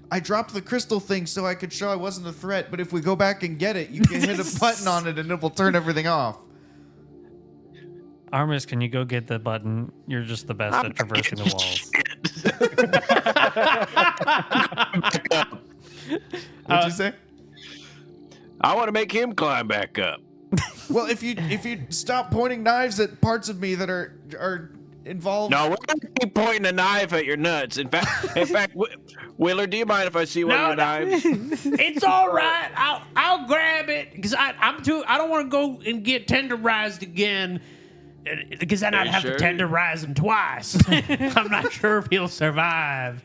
I dropped the crystal thing so I could show I wasn't a threat, but if we go back and get it, you can hit a button on it and it will turn everything off. Armis, can you go get the button? You're just the best at traversing the walls. What'd you say? I want to make him climb back up. Well, if you stop pointing knives at parts of me that are involved. No, we're gonna keep pointing a knife at your nuts. In fact, Willard, do you mind if I see one of your knives? It's all right. I'll grab it because I don't want to go and get tenderized again because then I'd have to tenderize him twice. I'm not sure if he'll survive.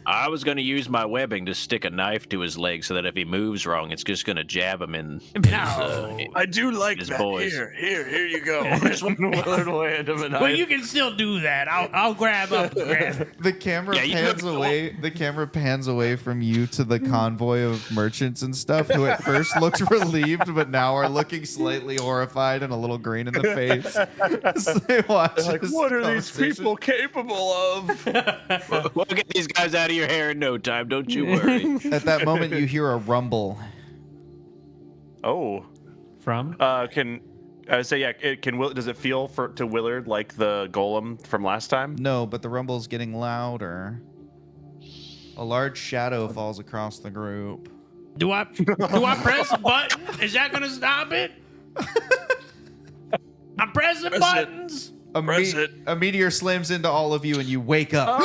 I was going to use my webbing to stick a knife to his leg so that if he moves wrong, it's just going to jab him in. I do like his that. boys. Here you go. Willard will hand him a knife. Well, you can still do that. I'll grab up and grab it. The camera pans away. The camera pans away from you to the convoy of merchants and stuff, who at first looked relieved, but now are looking slightly horrified and a little green in the face. As they watch Like, this what are these conversation. people capable of? We'll get these guys out of your hair in no time. Don't you worry. At that moment, you hear a rumble. Oh, From? can I say does it feel to Willard like the golem from last time? No, but the rumble's getting louder. A large shadow falls across the group. Do I press a button? Is that going to stop it? I'm pressing buttons. A meteor slams into all of you, and you wake up.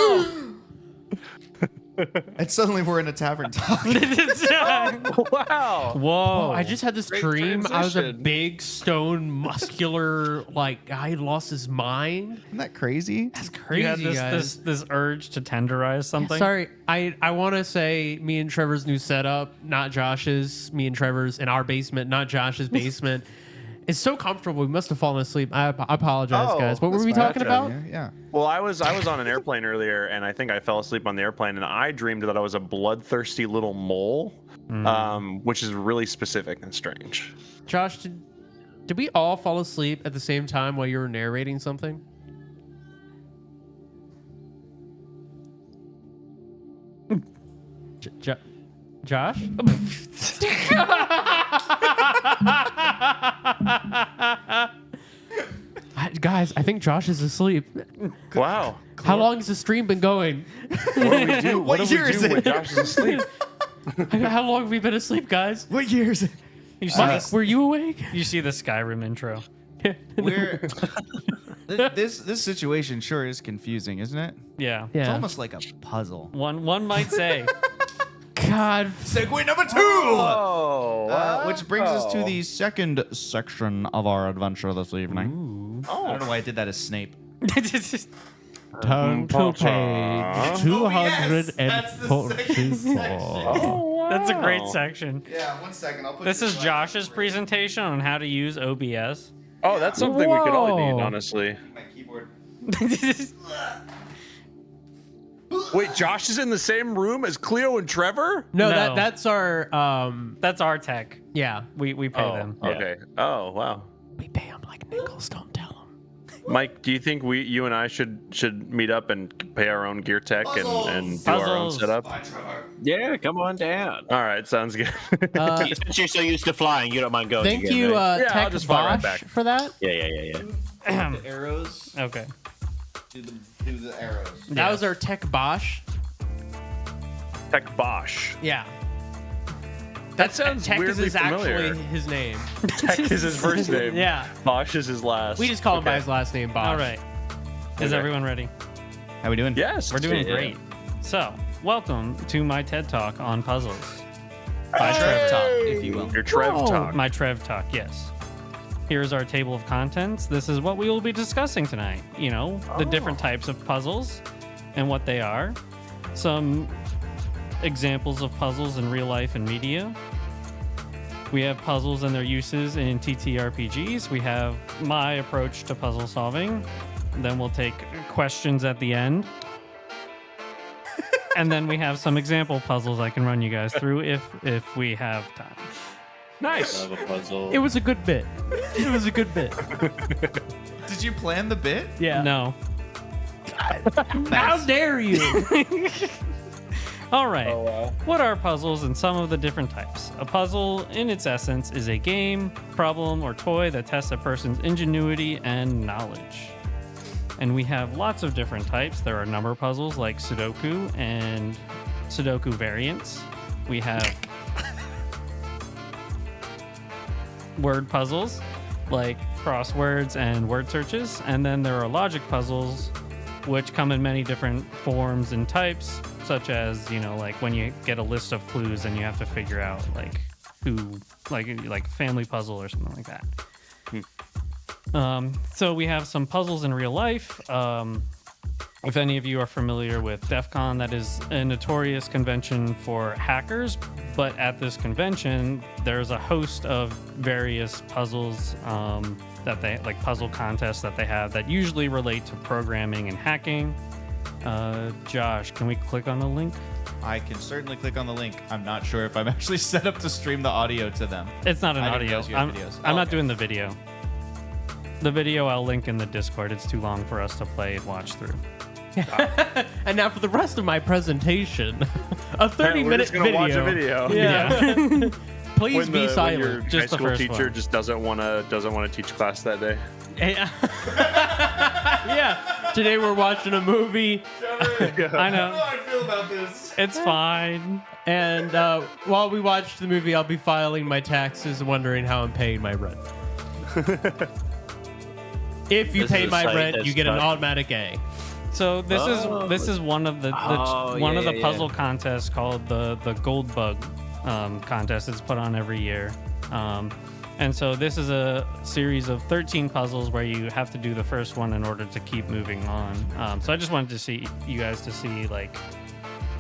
And suddenly we're in a tavern talk. Wow. Whoa! Oh, I just had this Great dream. I was a transition. big, stone, muscular, like guy who lost his mind. Isn't that crazy? That's you crazy, had guys. this urge to tenderize something. Sorry, I want to say me and Trevor's new setup, not Josh's. Me and Trevor's in our basement, not Josh's basement. It's so comfortable. We must have fallen asleep. I apologize, Oh, guys. What were That's we fine. talking about? Yeah. Well, I was on an airplane earlier, and I think I fell asleep on the airplane, and I dreamed that I was a bloodthirsty little mole, which is really specific and strange. Josh, did we all fall asleep at the same time while you were narrating something? Josh? Guys, I think Josh is asleep. Wow. How long has the stream been going? What do we do? What do we year is do it? when Josh is asleep? How long have we been asleep, guys? What year is it? You see, Mike, were you awake? you see the Skyrim intro. We're this situation sure is confusing, isn't it? Yeah. It's Yeah. almost like a puzzle. One might say. God. Segue number 2! Oh, Which brings us to the second section of our adventure this evening. I don't know why I did that as Snape. Turn to page 244. That's a great section. Yeah, 1 second. I'll put This is Josh's presentation on how to use OBS. Oh, that's something we could all Whoa. need, honestly. my keyboard. Wait, Josh is in the same room as Cleo and Trevor? No, No. that's our That's our tech. yeah. We pay Oh, them. okay. Oh, wow. We pay him like nickels, don't tell him. Mike, do you think you and I should meet up and pay our own gear tech and do our own Puzzles. setup? Bye, Trevor. Yeah, come on down. All right, sounds good. Since you're so used to flying, you don't mind going. Thank again, you, right? Yeah, I'll Tech just fly right Bosch, back. for that. Yeah. The arrows. Okay. Do the arrows. That was our Tech Bosch. Tech Bosch. Yeah. That sounds Tech weirdly is familiar. actually his name. Tech is his first name. Yeah. Bosch is his last. We just call him by Okay. his last name, Bosch. All right. Is Okay. everyone ready? How we doing? Yes. We're doing Yeah. great. So, welcome to my TED Talk on puzzles. By Trev Trevor. talk, if you will. Your Trev Whoa. talk. My Trev Talk, yes. Here's our table of contents. This is what we will be discussing tonight. You know, the different types of puzzles and what they are. Some examples of puzzles in real life and media. We have puzzles and their uses in TTRPGs. We have my approach to puzzle solving. Then we'll take questions at the end. And then we have some example puzzles I can run you guys through if we have time. Nice. Love a puzzle. It was a good bit. It was a good bit. Did you plan the bit? Yeah. No. How dare you? All right. Oh, wow. What are puzzles and some of the different types? A puzzle, in its essence, is a game, problem, or toy that tests a person's ingenuity and knowledge. And we have lots of different types. There are number puzzles like Sudoku and Sudoku variants. We have word puzzles like crosswords and word searches. And then there are logic puzzles, which come in many different forms and types, such as, you know, like when you get a list of clues and you have to figure out like who, like family puzzle or something like that. So we have some puzzles in real life. If any of you are familiar with DEF CON, that is a notorious convention for hackers. But at this convention, there's a host of various puzzles that they like puzzle contests that they have that usually relate to programming and hacking. Josh, can we click on the link? I can certainly click on the link. I'm not sure if I'm actually set up to stream the audio to them. It's not an I didn't audio. realize you had videos. I'm Oh, not okay. doing the video. The video I'll link in the Discord. It's too long for us to play and watch through. And now for the rest of my presentation, a We're 30-minute just gonna watch a video. Yeah. Please When be your silent. high Just the school first teacher one. just doesn't want to teach class that day. Yeah. Yeah. Today we're watching a movie, I know. I feel about this. It's fine. and while we watch the movie, I'll be filing my taxes and wondering how I'm paying my rent. If you This pay is a my site rent, that's you get an not- automatic A. So this is one of the puzzle contests called the Gold Bug contest. It's put on every year, and so this is a series of 13 puzzles where you have to do the first one in order to keep moving on. So I just wanted to see you guys to see like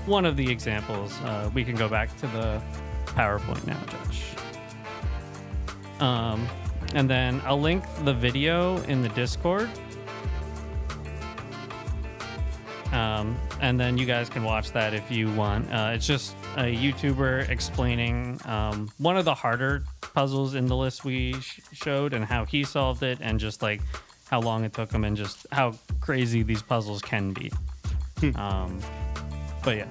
one of the examples. We can go back to the PowerPoint now, Josh. And then I'll link the video in the Discord. And then you guys can watch that if you want. It's just a YouTuber explaining one of the harder puzzles in the list we showed and how he solved it and just like how long it took him and just how crazy these puzzles can be. But yeah.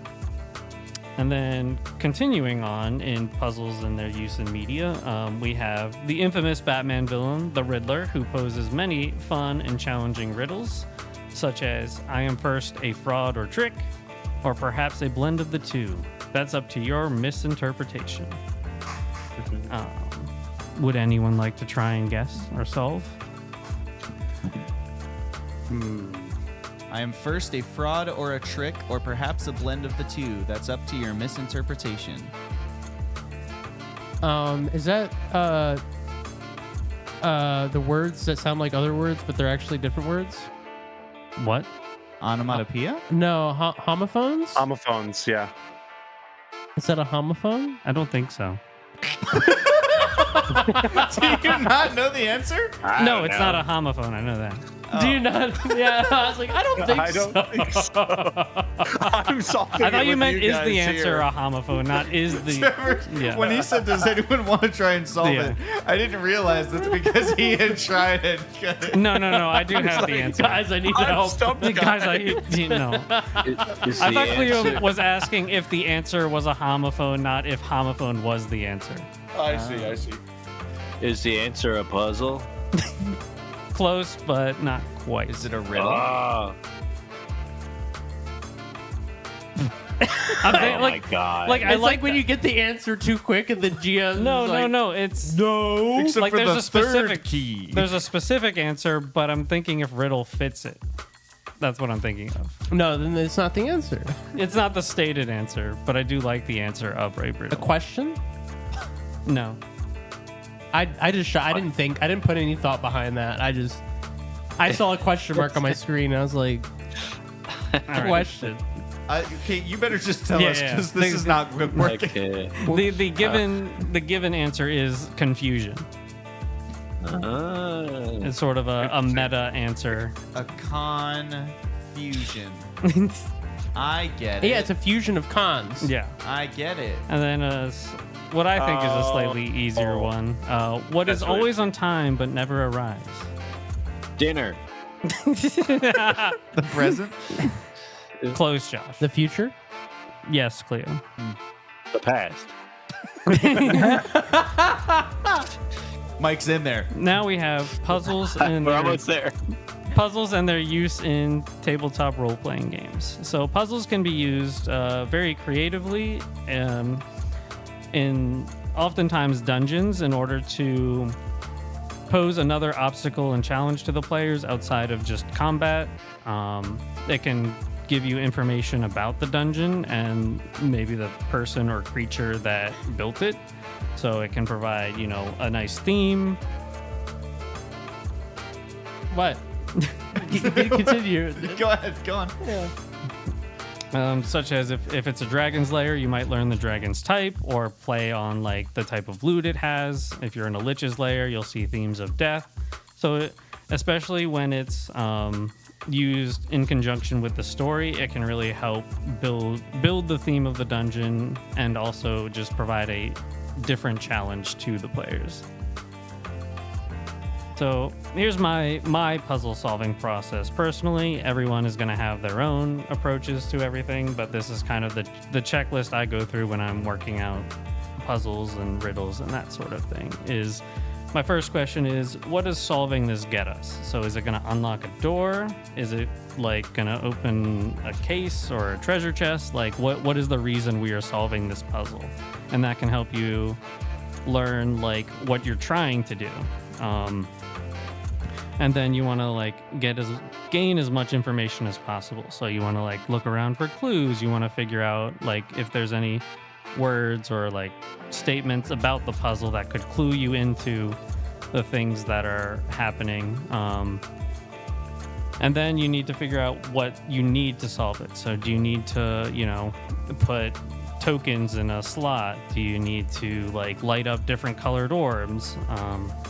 And then continuing on in puzzles and their use in media, we have the infamous Batman villain, the Riddler, who poses many fun and challenging riddles, such as I am first a fraud or trick, or perhaps a blend of the two. That's up to your misinterpretation. Would anyone like to try and guess or solve? I am first a fraud or a trick, or perhaps a blend of the two. That's up to your misinterpretation. Is that the words that sound like other words, but they're actually different words? What? Onomatopoeia? No, homophones? Homophones, yeah. Is that a homophone? I don't think so. Do you not know the answer? No, it's not a homophone. I know that. Do you not? Yeah, I was like, I don't think so. think so. I'm solving I thought it you with meant is the guys answer here. a homophone, not is the. Trevor, Yeah. when he said, "Does anyone want to try and solve Yeah. it?" I didn't realize that's because he had tried and No, I do have the answer. Guys, I need I'm help. stumped, Guys, I thought Cleo was asking if the answer was a homophone, not if homophone was the answer. I see. Is the answer a puzzle? Close, but not quite. Is it a riddle? Ah. I'm Oh saying, my god. like I It's like when that. you get the answer too quick and the GM. No. It's No. Except like for there's the a specific third key. There's a specific answer, but I'm thinking if riddle fits it. That's what I'm thinking of. No, then it's not the answer. It's not the stated answer, but I do like the answer of Ray A Riddle. question? No. I didn't think. I didn't put any thought behind that. I saw a question mark on my screen. And I was like, All right. question. Okay, you better just tell Yeah, us yeah. because this is not working. Okay. The given answer is confusion. It's sort of a meta answer. A confusion. I get it. Yeah, it's a fusion of cons. Yeah. I get it. And then what I think is a slightly easier one. What is That's right. always on time but never arrives? Dinner. The present. Close, Josh. The future? Yes, Cleo. The past. Mike's in there. Now we have puzzles and We're almost there. puzzles and their use in tabletop role-playing games. So puzzles can be used very creatively in oftentimes dungeons in order to pose another obstacle and challenge to the players outside of just combat. It can give you information about the dungeon and maybe the person or creature that built it. So it can provide, a nice theme. What? Continue. Go ahead. Go on. Such as if it's a dragon's lair, you might learn the dragon's type or play on like the type of loot it has. If you're in a lich's lair, you'll see themes of death. So especially when it's used in conjunction with the story, it can really help build the theme of the dungeon and also just provide a different challenge to the players. So here's my puzzle solving process. Personally, everyone is going to have their own approaches to everything, but this is kind of the checklist I go through when I'm working out puzzles and riddles and that sort of thing. Is my first question is, what does solving this get us? So is it going to unlock a door? Is it like going to open a case or a treasure chest? Like what is the reason we are solving this puzzle? And that can help you learn like what you're trying to do. And then you want to like gain as much information as possible. So you want to like look around for clues. You want to figure out like if there's any words or like statements about the puzzle that could clue you into the things that are happening. And then you need to figure out what you need to solve it. So do you need to, put tokens in a slot? Do you need to like light up different colored orbs?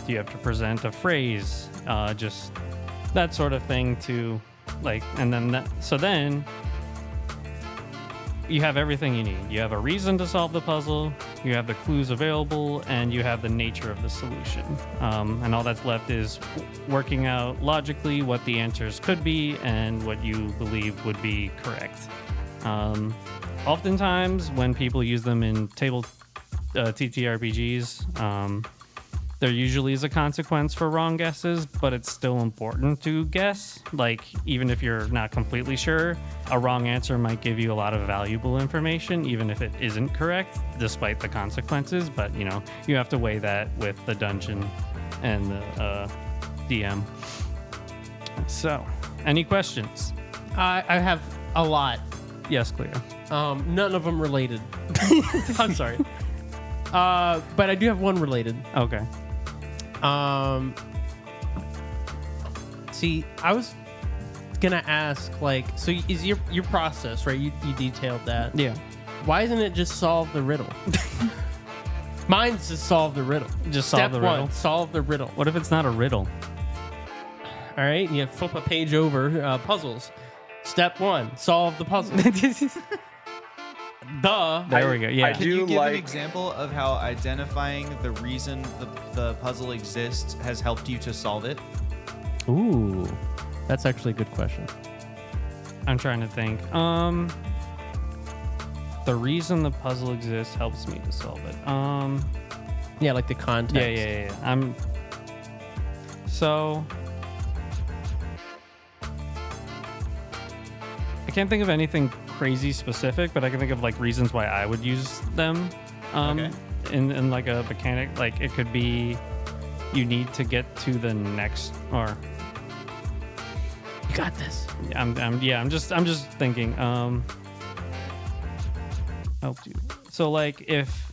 Do you have to present a phrase? Just that sort of thing to like, and then then you have everything you need. You have a reason to solve the puzzle, you have the clues available, and you have the nature of the solution. And all that's left is working out logically what the answers could be and what you believe would be correct. Oftentimes, when people use them in table TTRPGs, there usually is a consequence for wrong guesses, but it's still important to guess. Like, even if you're not completely sure, a wrong answer might give you a lot of valuable information, even if it isn't correct, despite the consequences. But, you have to weigh that with the dungeon and the DM. So, any questions? I have a lot. Yes, Cleo. None of them related. I'm sorry. But I do have one related. Okay. See, I was gonna ask, like, so is your process, right? You detailed that. Yeah. Why isn't it just solve the riddle? Mine's just solve the riddle. Just Step solve the riddle. one, solve the riddle. What if it's not a riddle? All right, you flip a page over, puzzles. Step one, solve the puzzle. Duh. There we go. Yeah. Can you give an example of how identifying the reason the puzzle exists has helped you to solve it? Ooh, that's actually a good question. I'm trying to think. The reason the puzzle exists helps me to solve it. Yeah, like the context. Yeah. So I can't think of anything crazy specific, but I can think of like reasons why I would use them. Okay. In like a mechanic, like it could be you need to get to the next, or You got this. I'm just thinking. Helped you. So like if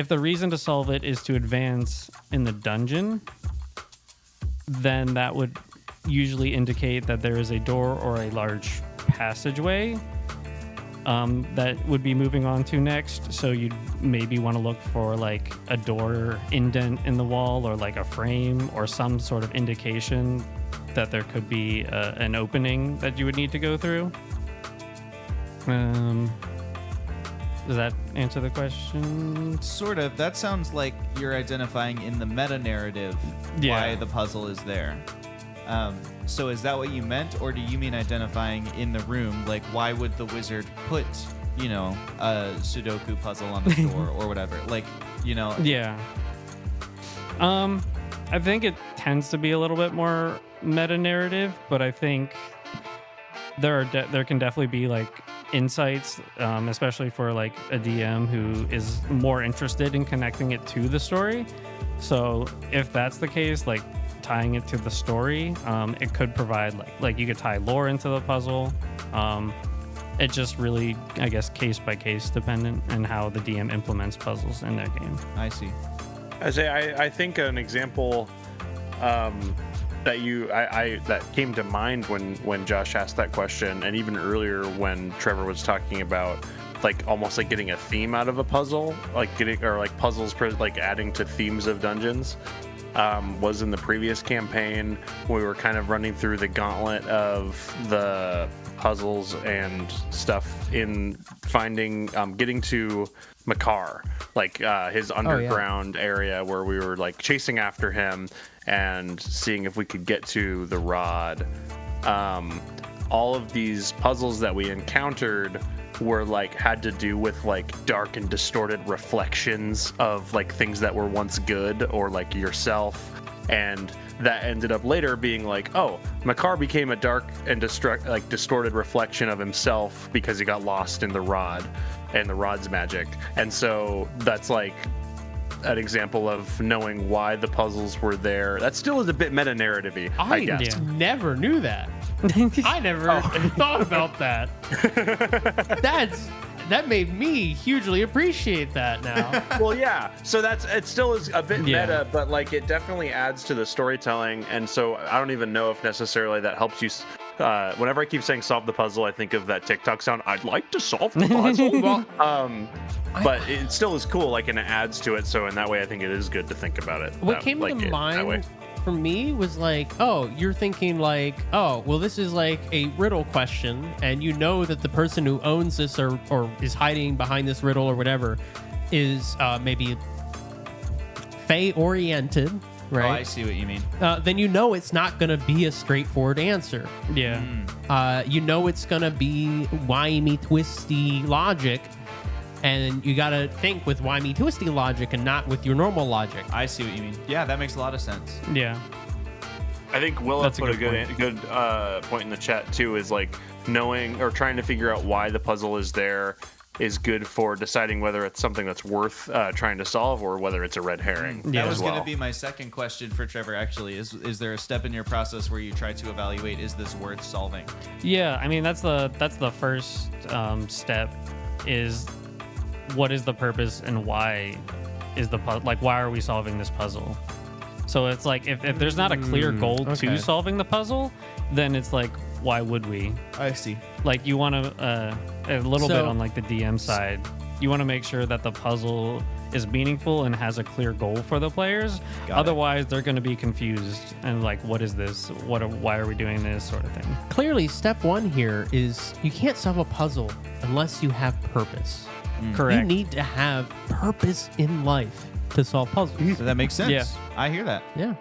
the reason to solve it is to advance in the dungeon, then that would usually indicate that there is a door or a large passageway that would be moving on to next. So you'd maybe want to look for like a door indent in the wall or like a frame or some sort of indication that there could be an opening that you would need to go through. Does that answer the question? Sort of. That sounds like you're identifying in the meta narrative why the puzzle is there. So is that what you meant, or do you mean identifying in the room? Like, why would the wizard put, a Sudoku puzzle on the door or whatever? Like, Yeah. I think it tends to be a little bit more meta narrative, but I think there can definitely be like insights, especially for like a DM who is more interested in connecting it to the story. So if that's the case, like tying it to the story, it could provide like you could tie lore into the puzzle. It just really, I guess, case by case dependent and how the DM implements puzzles in their game. I see. I think an example that came to mind when Josh asked that question, and even earlier when Trevor was talking about like almost like getting a theme out of a puzzle, like puzzles like adding to themes of dungeons, was in the previous campaign. We were kind of running through the gauntlet of the puzzles and stuff in finding, getting to Makar, like his underground area where we were like chasing after him and seeing if we could get to the rod. All of these puzzles that we encountered were like had to do with like dark and distorted reflections of like things that were once good or like yourself, and that ended up later being like, oh, Makar became a dark and distorted reflection of himself because he got lost in the rod and the rod's magic. And so that's like an example of knowing why the puzzles were there. That still is a bit meta-narrative-y, I guess. never knew that. I never thought about that. That made me hugely appreciate that now. Well, yeah. So it still is a bit meta, but like it definitely adds to the storytelling. And so I don't even know if necessarily that helps you. Whenever I keep saying solve the puzzle, I think of that TikTok sound. I'd like to solve the puzzle. But it still is cool, like, and it adds to it. So in that way, I think it is good to think about it. What came to mind for me was like, oh, you're thinking like, oh, well, this is like a riddle question, and you know that the person who owns this or is hiding behind this riddle or whatever is maybe Fey-oriented, right? Oh, I see what you mean. Then you know it's not going to be a straightforward answer. Yeah. You know it's going to be wimey, twisty logic, and you got to think with wimey, twisty logic and not with your normal logic. I see what you mean. Yeah, that makes a lot of sense. Yeah. I think Willa That's a put a good good point in the chat too, is like knowing or trying to figure out why the puzzle is there is good for deciding whether it's something that's worth trying to solve or whether it's a red herring. That was as going well. to be my second question for Trevor, actually. Is there a step in your process where you try to evaluate, is this worth solving? Yeah, I mean that's the first step is what is the purpose and why is the why are we solving this puzzle? So it's like if there's not a clear goal to solving the puzzle, then it's like why would we? I see. Like you want to a little bit on like the DM side, you want to make sure that the puzzle is meaningful and has a clear goal for the players. Otherwise, they're going to be confused and like, what is this? Why are we doing this sort of thing? Clearly, step one here is you can't solve a puzzle unless you have purpose. Correct. You need to have purpose in life to solve puzzles. So that makes sense. Yeah. I hear that. Yeah.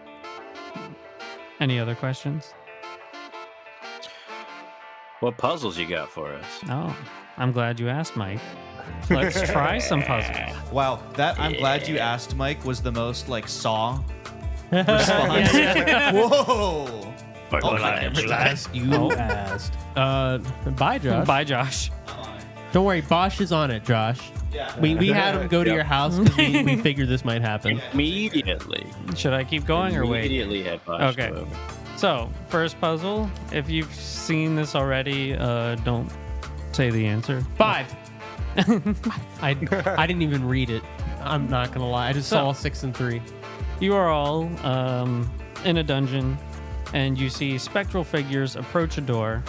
Any other questions? What puzzles you got for us? Oh, I'm glad you asked, Mike. Let's try some puzzles. Wow, that I'm glad you asked, Mike, was the most like Saw response. Whoa. You asked. Bye, Josh. Bye, Josh. Don't worry, Bosch is on it, Josh. Yeah. We had him go to your house because we figured this might happen. Immediately. Should I keep going or wait? Immediately had Bosch Okay. come over. So, first puzzle. If you've seen this already, don't say the answer. 5. I didn't even read it. I'm not gonna lie. I just saw 6 and 3. You are all in a dungeon, and you see spectral figures approach a door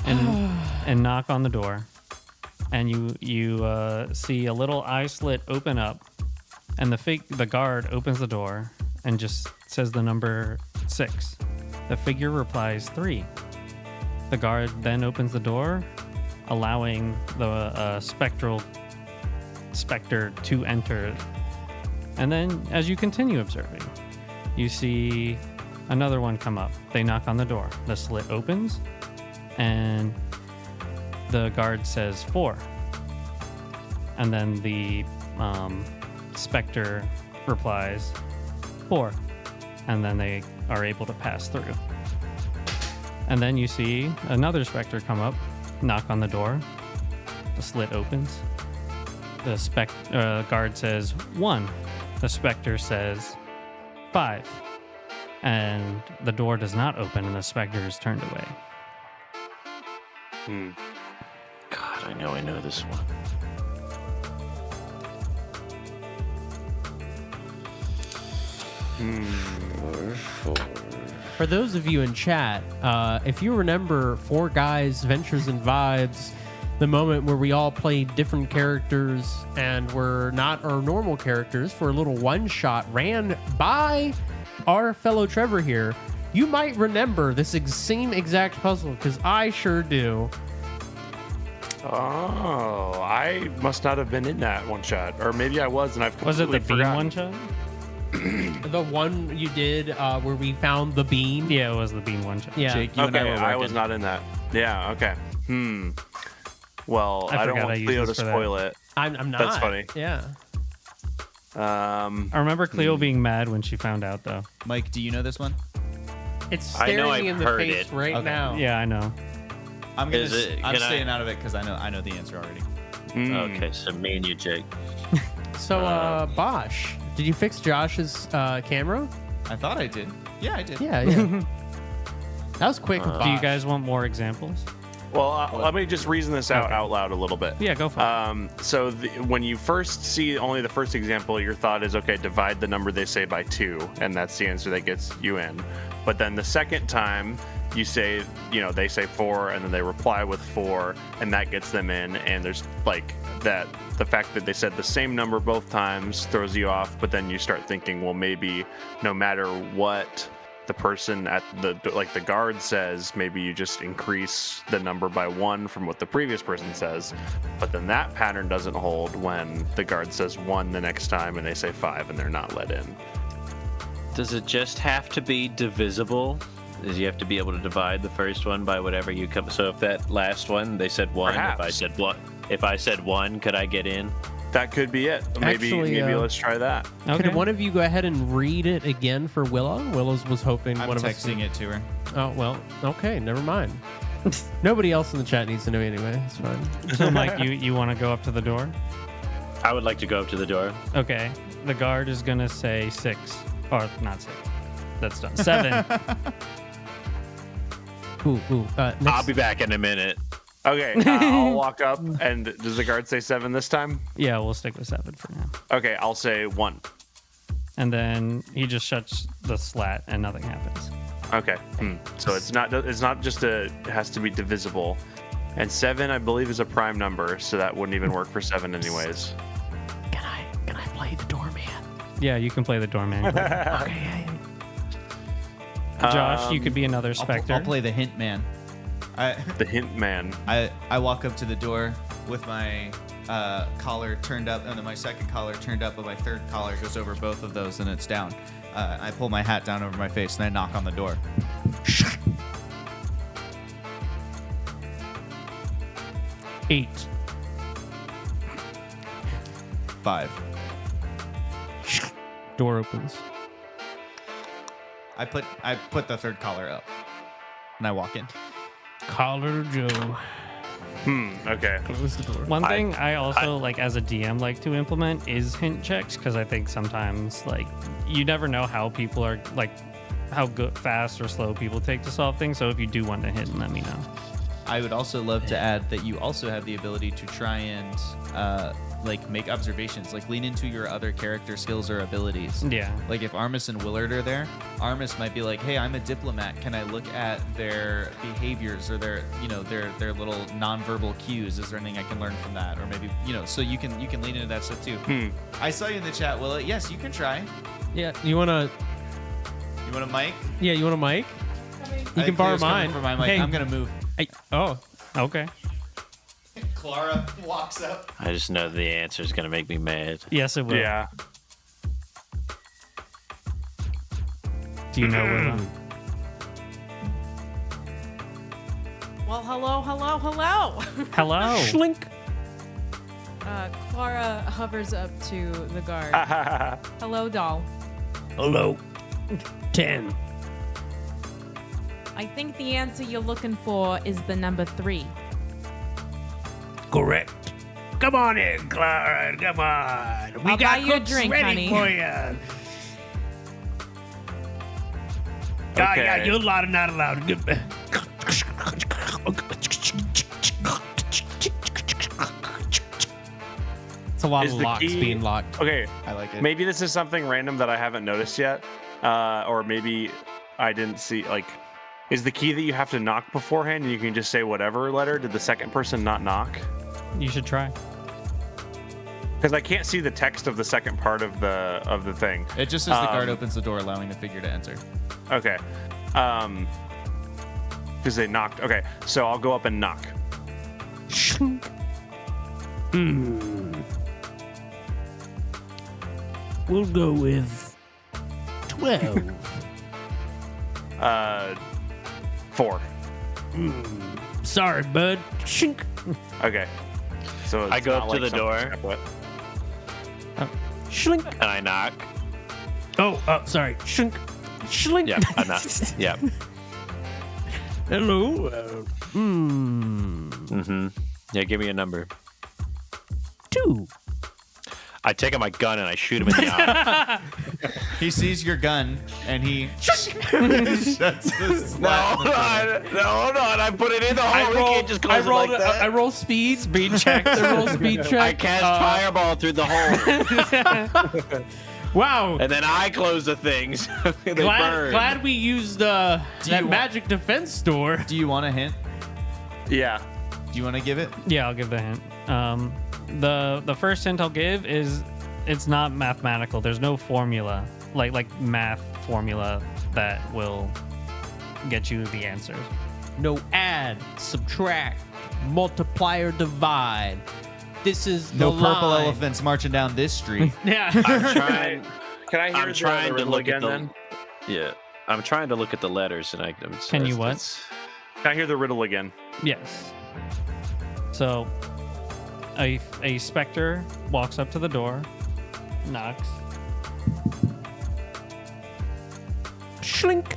and knock on the door. And you see a little eye slit open up, and the guard opens the door and just says the number 6. The figure replies 3. The guard then opens the door, allowing the specter to enter. And then, as you continue observing, you see another one come up. They knock on the door. The slit opens, and the guard says 4. And then the specter replies 4. And then they are able to pass through. And then you see another specter come up, knock on the door. The slit opens. The guard says 1. The specter says 5. And the door does not open, and the specter is turned away. God, I know this one. Four. For those of you in chat, if you remember Four Guys, Ventures and Vibes, the moment where we all played different characters and were not our normal characters for a little one-shot ran by our fellow Trevor here, you might remember this same exact puzzle, because I sure do. Oh, I must not have been in that one shot, or maybe I was, and I've Was it completely the bean forgotten. one shot? The one you did where we found the bean. Yeah, it was the bean one shot. Yeah. Jake, you and I Okay, were I working. was not in that. Yeah. Okay. Well, I don't forgot I want used Cleo to this for that. spoil it. I'm not. That's funny. Yeah. I remember Cleo being mad when she found out, though. Mike, do you know this one? It's I know staring me I've in the heard face it. right Okay. now. Yeah, I know. I'm Is it- I'm can I- staying out of it because I know the answer already. Okay, so me and you, Jake. So, Bosch, did you fix Josh's camera? I thought I did. Yeah, I did. Yeah. That was quick. Do you guys want more examples? Well, let me just reason this out loud a little bit. Yeah, go for it. So when you first see only the first example, your thought is, okay, divide the number they say by 2, and that's the answer that gets you in. But then the second time, you say, they say 4, and then they reply with 4, and that gets them in. And there's like that, the fact that they said the same number both times throws you off, but then you start thinking, well, maybe no matter what the person at the guard says, maybe you just increase the number by 1 from what the previous person says. But then that pattern doesn't hold when the guard says 1 the next time and they say 5 and they're not let in. Does it just have to be divisible? Does you have to be able to divide the first one by whatever you come? So if that last one they said 1, Perhaps. if I said 1, could I get in? That could be it. Maybe let's try that. Okay. Could one of you go ahead and read it again for Willow? Willow was hoping I'm one of us. texting it to her. Oh well. Okay, never mind. Nobody else in the chat needs to know anyway. It's fine. So, Mike, you want to go up to the door? I would like to go up to the door. Okay. The guard is going to say 6. Or not 6. That's done. 7. Ooh. I'll Next. be back in a minute. Okay, I'll walk up, and does the guard say 7 this time? Yeah, we'll stick with 7 for now. Okay, I'll say 1. And then he just shuts the slat and nothing happens. Okay, so it's not just it has to be divisible, and 7 I believe is a prime number, so that wouldn't even work for 7 anyways. Can I play the doorman? Yeah, you can play the doorman. Okay. Josh, you could be another specter. I'll play the hint man. The hint man. I walk up to the door with my collar turned up, and then my second collar turned up, but my third collar goes over both of those, and it's down. I pull my hat down over my face, and I knock on the door. 8. 5. Door opens. I put the third collar up, and I walk in. Collar Joe. Okay. Close the door. One thing I also like as a DM like to implement is hint checks, because I think sometimes like you never know how people are like how good, fast or slow people take to solve things. So if you do want to hint, let me know. I would also love to add that you also have the ability to try and make observations, like lean into your other character skills or abilities. Yeah. Like if Armis and Willard are there, Armis might be like, "Hey, I'm a diplomat. Can I look at their behaviors or their little nonverbal cues? Is there anything I can learn from that?" Or maybe so you can lean into that stuff too. I saw you in the chat, Willa. Yes, you can try. Yeah. You want a mic? Yeah. You want a mic? You can borrow mine. For my mic. Hey. I'm gonna move. Oh, okay. Clara walks up. I just know the answer is going to make me mad. Yes, it will. Yeah. Do you know where? Well, hello. Hello. Schlink. Clara hovers up to the guard. Hello, doll. Hello. 10. I think the answer you're looking for is the number 3. Correct. Come on in, Clara. Come on. We I'll got buy you a cooks drink, ready honey. for you. Okay. Yeah, you're not allowed. It's a lot Is of the locks key- being locked. Okay. I like it. Maybe this is something random that I haven't noticed yet, or maybe I didn't see. Like, is the key that you have to knock beforehand, and you can just say whatever letter? Did the second person not knock? You should try. Because I can't see the text of the second part of the thing. It just says the guard opens the door, allowing the figure to enter. Okay. Because they knocked. Okay, so I'll go up and knock. We'll go with 12. 4. Sorry, bud. Shink. Okay. So it's I go not up to like the something door. separate. Shlink. And I knock. Oh, sorry. Shink. Shlink. Yep, I knock. Yep. Hello. Mm-hmm. Yeah, give me a number. 2. I take out my gun and I shoot him in the eye. He sees your gun and he shuts the slot. Hold on. I put it in the hole. We can't just close it like that. I roll speed check. I roll speed check. I cast fireball through the hole. Wow. And then I close the things. They burn. Glad we used that you magic defense store. Do you want a hint? Yeah. Do you want to give it? Yeah, I'll give the hint. The first hint I'll give is it's not mathematical. There's no formula, like math formula that will get you the answers. No add, subtract, multiplier, divide. This is No the purple line. elephants marching down this street. Yeah. I'm trying. Can I hear I'm trying the to riddle look again at the. then? Yeah, I'm trying to look at the letters and Can you what? Can I hear the riddle again? Yes. So, a specter walks up to the door, knocks. Schlink.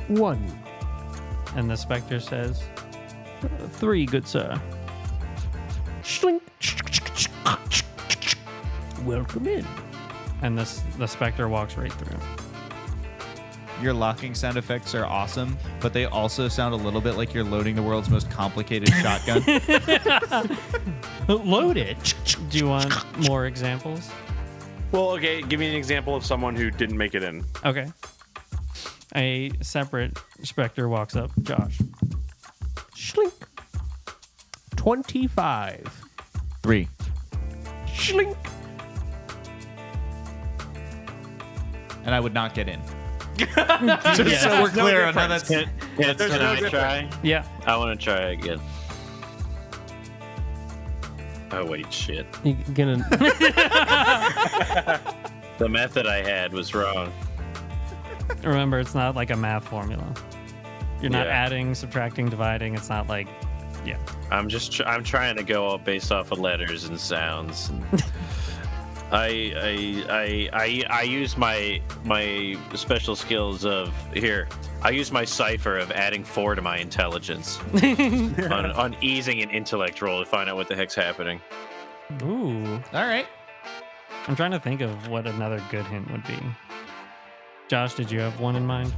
One. And the specter says, 3, good sir. Schlink. Welcome in. And the specter walks right through. Your locking sound effects are awesome, but they also sound a little bit like you're loading the world's most complicated shotgun. Load it. Do you want more examples? Well, okay. Give me an example of someone who didn't make it in. Okay. A separate specter walks up. Josh. Schlink. 25. 3. Schlink. And I would not get in. Yeah. So we're clear on how that's. Can I try? Yeah. I want to try again. Oh wait, shit. You gonna? The method I had was wrong. Remember, it's not like a math formula. You're not Yeah. adding, subtracting, dividing. It's not like, yeah. I'm trying to go all based off of letters and sounds. And I use my special skills of here. I use my cipher of adding 4 to my intelligence on easing an intellect roll to find out what the heck's happening. Ooh. All right. I'm trying to think of what another good hint would be. Josh, did you have one in mind?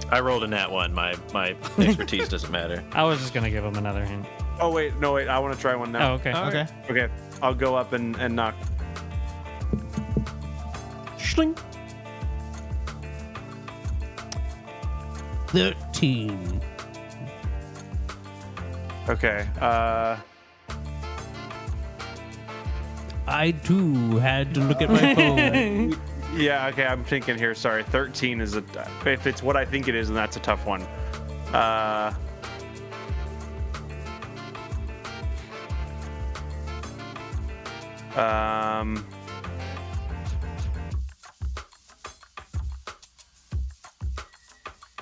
I rolled a nat 1. My expertise doesn't matter. I was just gonna give him another hint. Oh wait, no wait. I want to try one now. Oh, okay. Okay. Okay. I'll go up and knock. Schlink. 13. Okay. I too had to look at my phone. Yeah. Okay. I'm thinking here. Sorry. 13 is if it's what I think it is, then that's a tough one.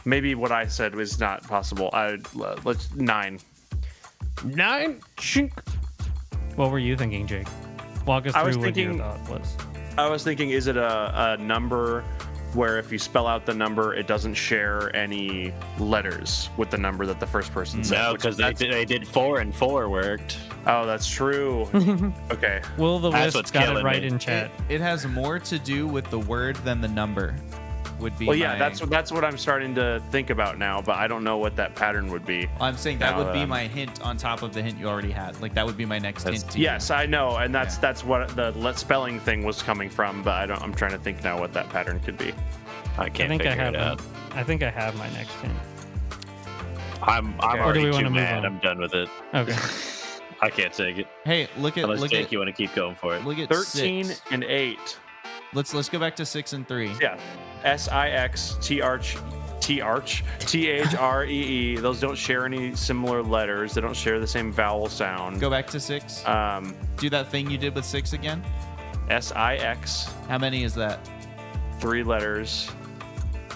Maybe what I said was not possible. Let's 9. 9. Chink. What were you thinking, Jake? Walk us I was through what your thinking- thought was. I was thinking, is it a number where if you spell out the number, it doesn't share any letters with the number that the first person said? No, which because that's- they did 4 and 4 worked. Oh, that's true. Okay. Will the That's Wisp what's got it killing right me. in chat. It has more to do with the word than the number. Would be. Well, yeah, my- that's what I'm starting to think about now, but I don't know what that pattern would be. I'm saying that No, would be my hint on top of the hint you already had. Like that would be my next hint to you. Yes, I know, and that's what the spelling thing was coming from, but I'm trying to think now what that pattern could be. I I can't think I figure have it out. I think I have my next hint. I'm Or do already we wanna too move mad. on? I'm done with it. Okay. I can't take it. Hey, look at Unless Jake, you want to keep going for it. look at 13 6. and 8. Let's go back to 6 and 3. Yeah. SIXTHREE. Those don't share any similar letters. They don't share the same vowel sound. Go back to 6. Do that thing you did with 6 again. SIX, How many is that? 3 letters.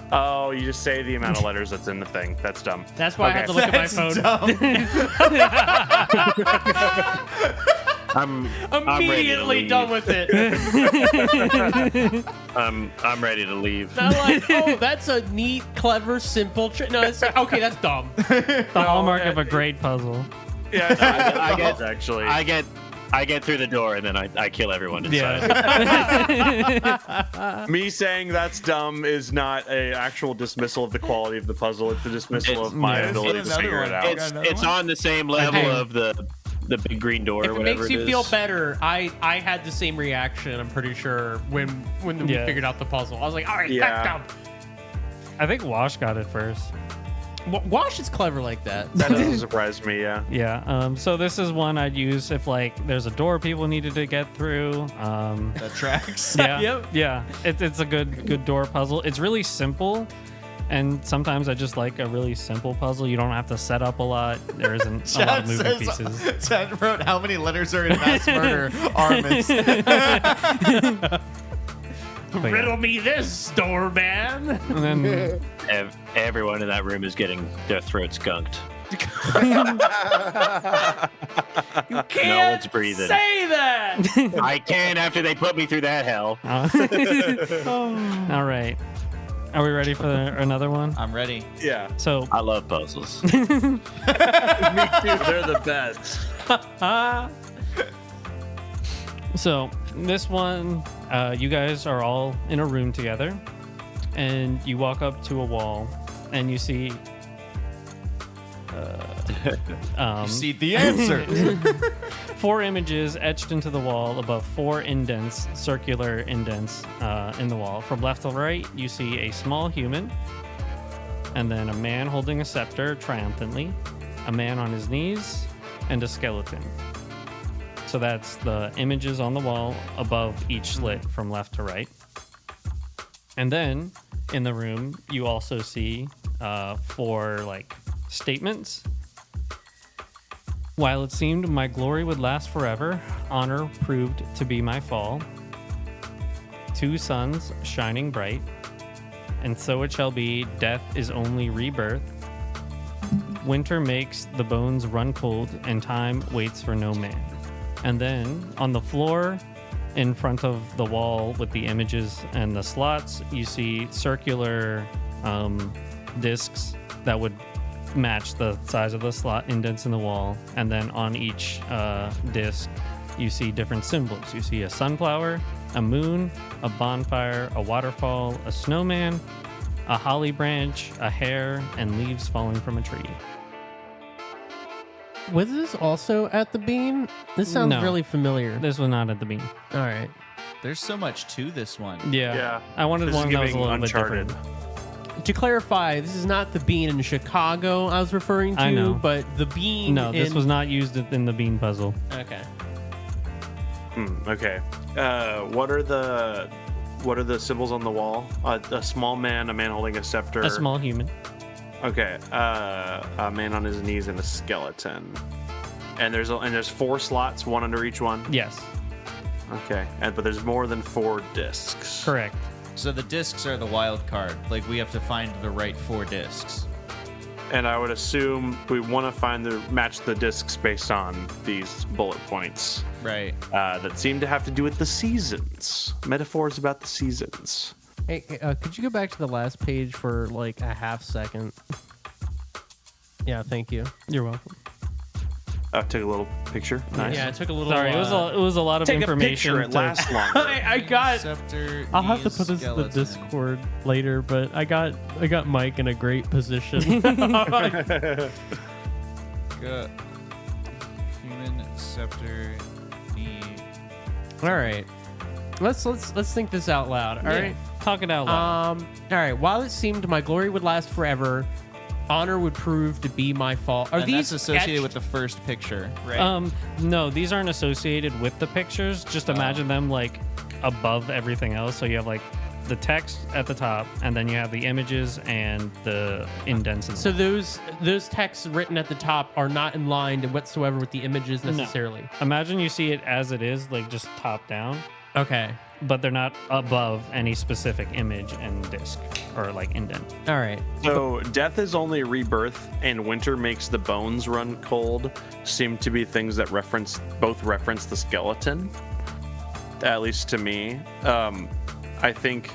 Oh, you just say the amount of letters that's in the thing. That's dumb. That's why I had to look at my phone. I'm ready to Immediately leave. done with it. I'm ready to leave. I'm like, oh, that's a neat, clever, simple trick. No, it's okay. That's dumb. The hallmark of a great puzzle. Yeah, I get actually. I get through the door and then I kill everyone inside. Yeah. Me saying that's dumb is not a actual dismissal of the quality of the puzzle. It's a dismissal of my ability to figure it out. It's on the same level of the big green door If or it whatever makes you it feel is. better, I had the same reaction. I'm pretty sure when we Yeah. figured out the puzzle, I was like, all right, Yeah. that's dumb. I think Wash got it first. Wash is clever like that. That doesn't surprise me. Yeah. Yeah. So this is one I'd use if like there's a door people needed to get through. That tracks. Yeah. Yep. Yeah. It's a good door puzzle. It's really simple. And sometimes I just like a really simple puzzle. You don't have to set up a lot. There isn't a lot of moving pieces. Chad wrote how many letters are in mass murder Armis. But Riddle yeah. me this, door man. And then Everyone in that room is getting their throat skunked. You can't No one's breathing. say that. I can after they put me through that hell. all right. Are we ready for another one? I'm ready. Yeah. So I love puzzles. Me too. They're the best. So this one, you guys are all in a room together, and you walk up to a wall, and you see. You see the answer. 4 images etched into the wall above 4 indents, circular indents in the wall. From left to right, you see a small human, and then a man holding a scepter triumphantly, a man on his knees, and a skeleton. So that's the images on the wall above each slit from left to right. And then in the room, you also see 4 like statements. While it seemed my glory would last forever, honor proved to be my fall. 2 suns shining bright, and so it shall be, death is only rebirth. Winter makes the bones run cold, and time waits for no man. And then on the floor in front of the wall with the images and the slots, you see circular discs that would match the size of the slot indents in the wall. And then on each disc, you see different symbols. You see a sunflower, a moon, a bonfire, a waterfall, a snowman, a holly branch, a hare, and leaves falling from a tree. Was this also at the Bean? This sounds No. really familiar. This was not at the Bean. All right. There's so much to this one. Yeah. Yeah. I wanted This is one that was a giving little Uncharted. bit different. To clarify, this is not the Bean in Chicago I was referring to, I know. but the Bean No, this in... was not used in the Bean puzzle. Okay. Okay. What are the symbols on the wall? A small man, a man holding a scepter. A small human. Okay. A man on his knees and a skeleton. And there's 4 slots, one under each one. Yes, Okay. But there's more than 4 discs. correct. So the discs are the wild card. Like we have to find the right 4 discs. And I would assume we want to match the discs based on these bullet points Right. that seem to have to do with the seasons. Metaphors about the seasons. Hey, could you go back to the last page for like a half second? Yeah, thank you. You're welcome. Took a little picture. Nice. Yeah, it took a little. Sorry, it was a lot of Take a information. picture. It lasts longer. I got. Scepter. I'll have to knees, put this in the skeleton. Discord later, but I got Mike in a great position. Go- Human scepter. Knee. All right, let's think this out loud. All right. Talk it out loud. All right. While it seemed my glory would last forever, honor would prove to be my fault. Are And these that's associated etched- with the first picture, right? No, these aren't associated with the pictures. Just imagine them like above everything else. So you have like the text at the top, and then you have the images and the indents. So those texts written at the top are not in line whatsoever with the images No. necessarily. Imagine you see it as it is, like just top down, Okay. but they're not above any specific image and disc or like indent. All right. So, death is only rebirth, and winter makes the bones run cold seem to be things that both reference the skeleton. at least to me. I think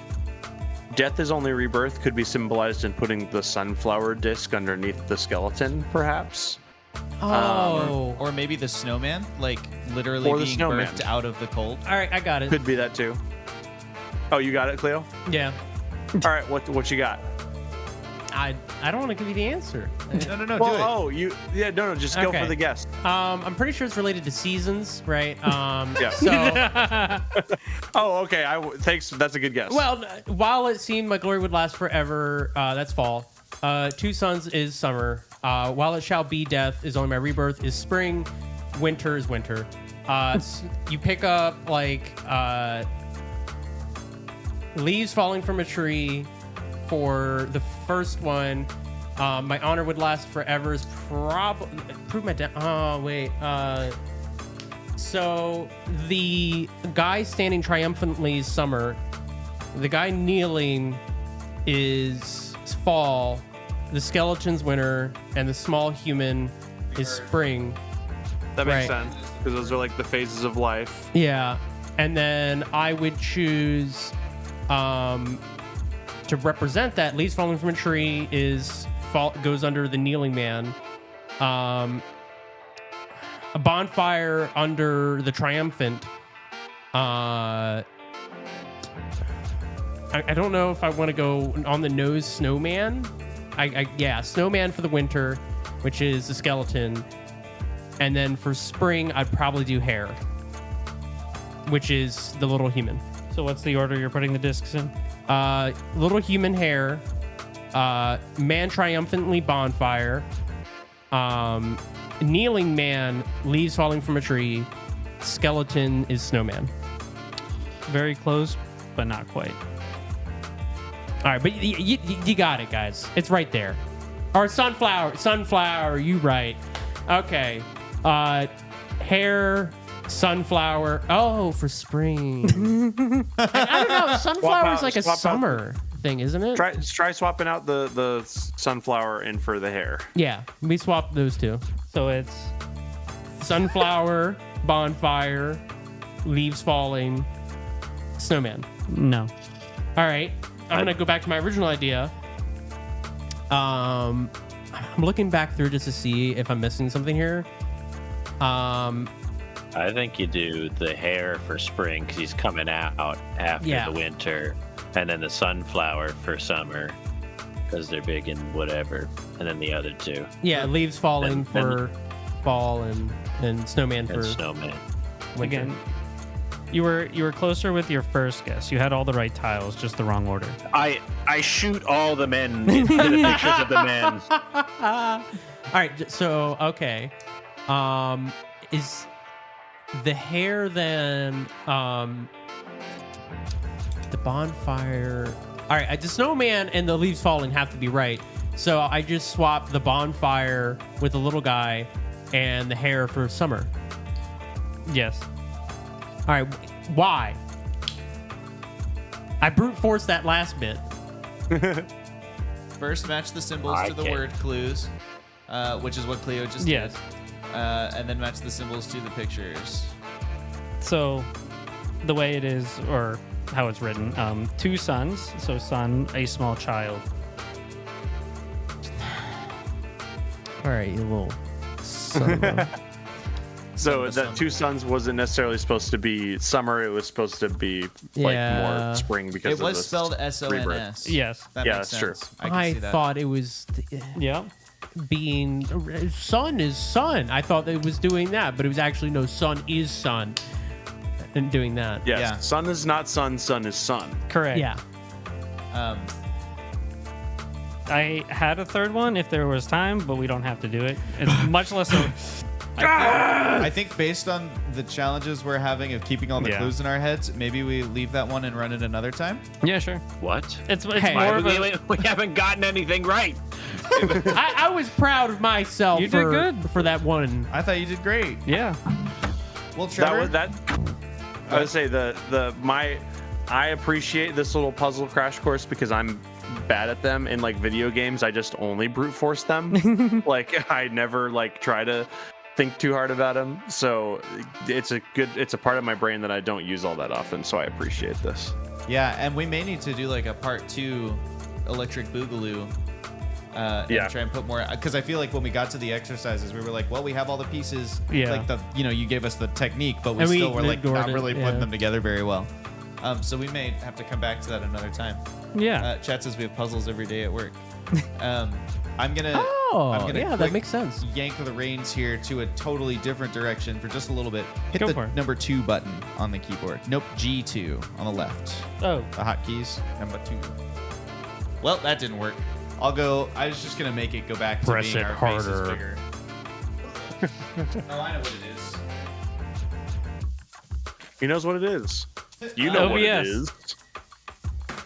death is only rebirth could be symbolized in putting the sunflower disc underneath the skeleton, perhaps. Oh. Or maybe the snowman, like literally Or the being snowman. birthed out of the cold. All right, I got it. Could be that too. Oh, you got it, Cleo? Yeah. All right, what you got? I don't want to give you the answer. No, do it. Well, no, just go Okay. for the guess. I'm pretty sure it's related to seasons, right? Yeah. So, Oh, okay. Thanks. That's a good guess. well, while it seemed my glory would last forever, that's fall. 2 suns is summer. While it shall be death is only my rebirth is spring. Winter is winter. You pick up like leaves falling from a tree for the first one. My honor would last forever is prove my oh wait. So the guy standing triumphantly is summer. The guy kneeling is fall. The skeleton's winter, and the small human is spring. that makes right. sense because those are like the phases of life. Yeah, and then I would choose to represent that. Leaves falling from a tree goes under the kneeling man. A bonfire under the triumphant. I don't know if I want to go on the nose snowman. Yeah, snowman for the winter, which is the skeleton. And then for spring, I'd probably do hair, which is the little human. So what's the order you're putting the discs in? Little human hair, man triumphantly bonfire, kneeling man, leaves falling from a tree, skeleton is snowman. Very close, but not quite. All right, but you got it, guys. It's right there. Or sunflower, you right. Okay. Hair, sunflower. Oh, for spring. I don't know. Sunflower is like a swap out. summer thing, isn't it? Try swapping out the sunflower in for the hair. Yeah, we swapped those two. So it's Sunflower, bonfire, leaves falling, snowman. no. All right, I'm gonna go back to my original idea. I'm looking back through just to see if I'm missing something here. I think you do the hair for spring because he's coming out after Yeah. the winter, and then the sunflower for summer because they're big and whatever, and then the other two Yeah, leaves falling And- for fall and snowman for and snowman. winter. Again, you were closer with your first guess. You had all the right tiles, just the wrong order. I shoot all the men into the pictures of the men. All right, so okay, is the hair then the bonfire? All right, the snowman and the leaves falling have to be right. So I just swap the bonfire with the little guy and the hair for summer. Yes. All right, why? I brute forced that last bit. First, match the symbols I to the can't. word clues, which is what Cleo just Yes. did. And then match the symbols to the pictures. So the way it is, or how it's written, 2 sons. So son, a small child. All right, you little son of a... So that 2 suns wasn't necessarily supposed to be summer. It was supposed to be like Yeah. more spring because It of was the spelled rebirth. SONS. Yes. That Yeah, makes that's true. sense. I can I see that. thought it was Yeah. being sun is sun. I thought it was doing that, but it was actually no, sun is sun and doing that. Yes, Yeah. sun is not sun. Sun is sun. Correct. Yeah. I had a third one if there was time, but we don't have to do it. It's much less. I think based on the challenges we're having of keeping all the Yeah. clues in our heads, maybe we leave that one and run it another time. Yeah, sure. What? It's Hey. more of a. We haven't gotten anything right. I was proud of myself You did good. for that one. I thought you did great. Yeah. Well, Trevor, I would say I appreciate this little puzzle crash course because I'm bad at them in like video games. I just only brute force them. Like I never like try to think too hard about him. So it's a part of my brain that I don't use all that often. So I appreciate this. Yeah, and we may need to do like a part 2 Electric Boogaloo. And try and put more, because I feel like when we got to the exercises, we were like, well, we have all the pieces. Yeah. Like you gave us the technique, but we And we still were like ignored not it, really yeah. putting them together very well. So we may have to come back to that another time. Yeah. Chat says we have puzzles every day at work. I'm gonna yeah, that quick makes sense. yank the reins here to a totally different direction for just a little bit. Hit Go the for it. number 2 button on the keyboard. Nope, G2 on the left. Oh. The hotkeys, number 2. Well, that didn't work. I was just gonna make it go back to Press being it our faces harder. bigger. Oh, I know what it is. He knows what it is. You know what it OBS. is.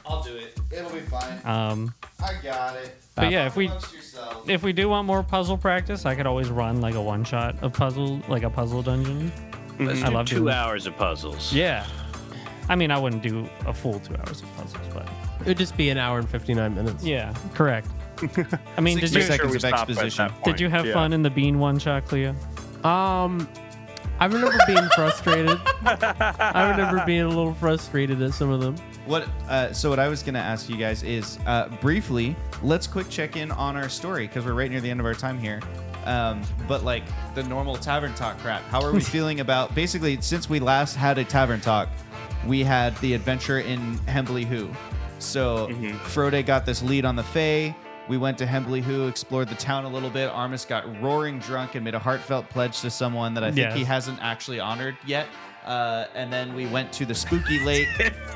I'll do it. It'll be fine. I got it. But yeah, Amongst yourselves. if we do want more puzzle practice, I could always run like a one shot of puzzle, like a puzzle dungeon. Let's I do love 2 doing- hours of puzzles. Yeah. I mean, I wouldn't do a full 2 hours of puzzles, but It would just be an hour and 59 minutes. yeah, correct. I mean, 60 did you seconds we of stop at exposition. that point. did you have Yeah. fun in the bean one shot, Cleo? I remember being frustrated. I remember being a little frustrated at some of them. So what I was gonna ask you guys is briefly, let's quick check in on our story because we're right near the end of our time here. But like the normal tavern talk crap, how are we feeling about basically since we last had a tavern talk, we had the adventure in Hembley Hoo. So Frode got this lead on the Fae. We went to Hembley Hoo, explored the town a little bit. Armis got roaring drunk and made a heartfelt pledge to someone that I think he Yes. hasn't actually honored yet. And then we went to the spooky lake.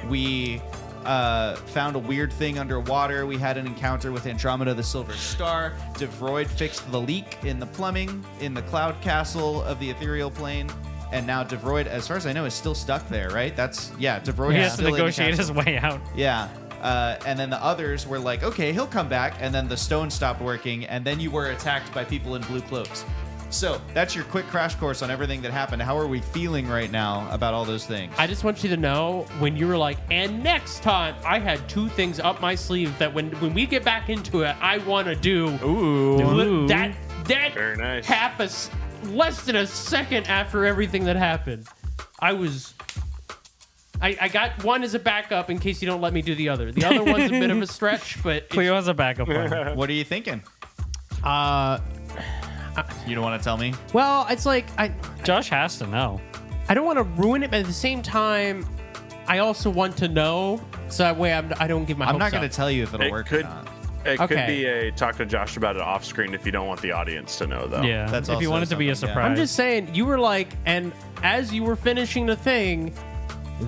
We found a weird thing underwater. We had an encounter with Andromeda the Silver Star. DeVroid fixed the leak in the plumbing in the cloud castle of the ethereal plane. And now DeVroid, as far as I know, is still stuck there, right? DeVroid He is has to still in the negotiate castle. his way out. Yeah. And then the others were like, okay, he'll come back. And then the stone stopped working. And then you were attacked by people in blue cloaks. So that's your quick crash course on everything that happened. How are we feeling right now about all those things? I just want you to know when you were like, and next time, I had 2 things up my sleeve that when we get back into it, I want to do. Ooh. That Very nice. less than a second after everything that happened, I got one as a backup in case you don't let me do the other. The other one's a bit of a stretch, but Cleo has a backup plan. What are you thinking? You don't want to tell me? well, it's like Josh has to know. I don't want to ruin it, but at the same time, I also want to know so that way I don't give my I'm hopes not going up. to tell you if it'll It work could- or not. It could Okay. be a talk to Josh about it off screen if you don't want the audience to know, though. Yeah. That's if you also want it to be a something, yeah. surprise. I'm just saying, you were like, and as you were finishing the thing,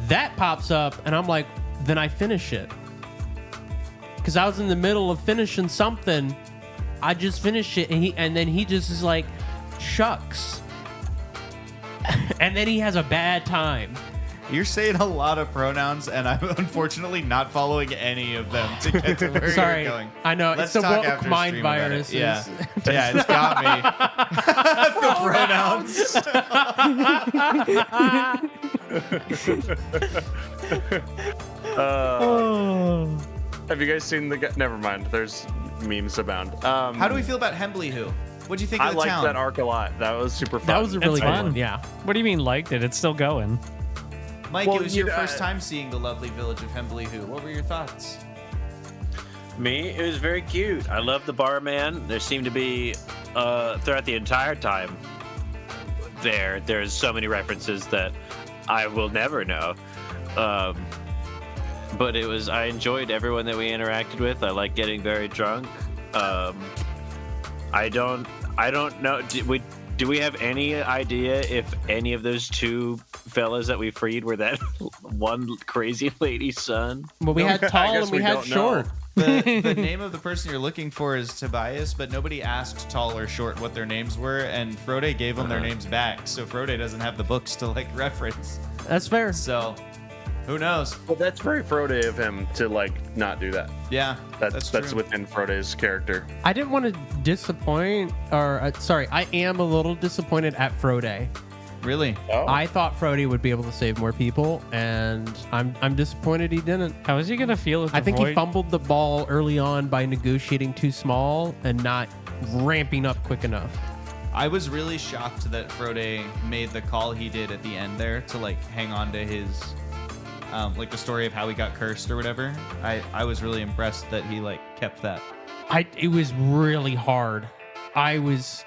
that pops up, and I'm like, then I finish it. Because I was in the middle of finishing something, I just finished it, and then he just is like, shucks. And then he has a bad time. You're saying a lot of pronouns, and I'm unfortunately not following any of them to get to where Sorry, you're going. I know, Let's it's the talk woke after mind stream about it. viruses. Yeah. Yeah, it's got me. The pronouns. Have you guys seen the? Never mind. There's memes abound. How do we feel about Hembley Who? What'd you think I of the liked town? that arc a lot. That was super fun. That was a really good fun. one, yeah. What do you mean liked it? It's still going. Mike, Well, it was you your know, first time seeing the lovely village of Hembley Who. What were your thoughts? Me, it was very cute. I love the barman. There seemed to be, throughout the entire time, there's so many references that I will never know. But I enjoyed everyone that we interacted with. I like getting very drunk. I don't know. Do we have any idea if any of those 2 fellas that we freed were that one crazy lady's son? But we had I tall guess and we we had don't know. short. The name of the person you're looking for is Tobias, but nobody asked tall or short what their names were, and Frode gave them their names back, so Frode doesn't have the books to like reference. That's fair. So, who knows? Well, that's very Frode of him to like not do that. Yeah, That's true. within Frode's character. I didn't want to disappoint, I am a little disappointed at Frode. Really. Oh, I thought Frode would be able to save more people, and I'm disappointed he didn't. How is he gonna feel if I the think he void- fumbled the ball early on by negotiating too small and not ramping up quick enough. I was really shocked that Frode made the call he did at the end there to like hang on to his, like the story of how he got cursed or whatever. I was really impressed that he like kept that. It was really hard. As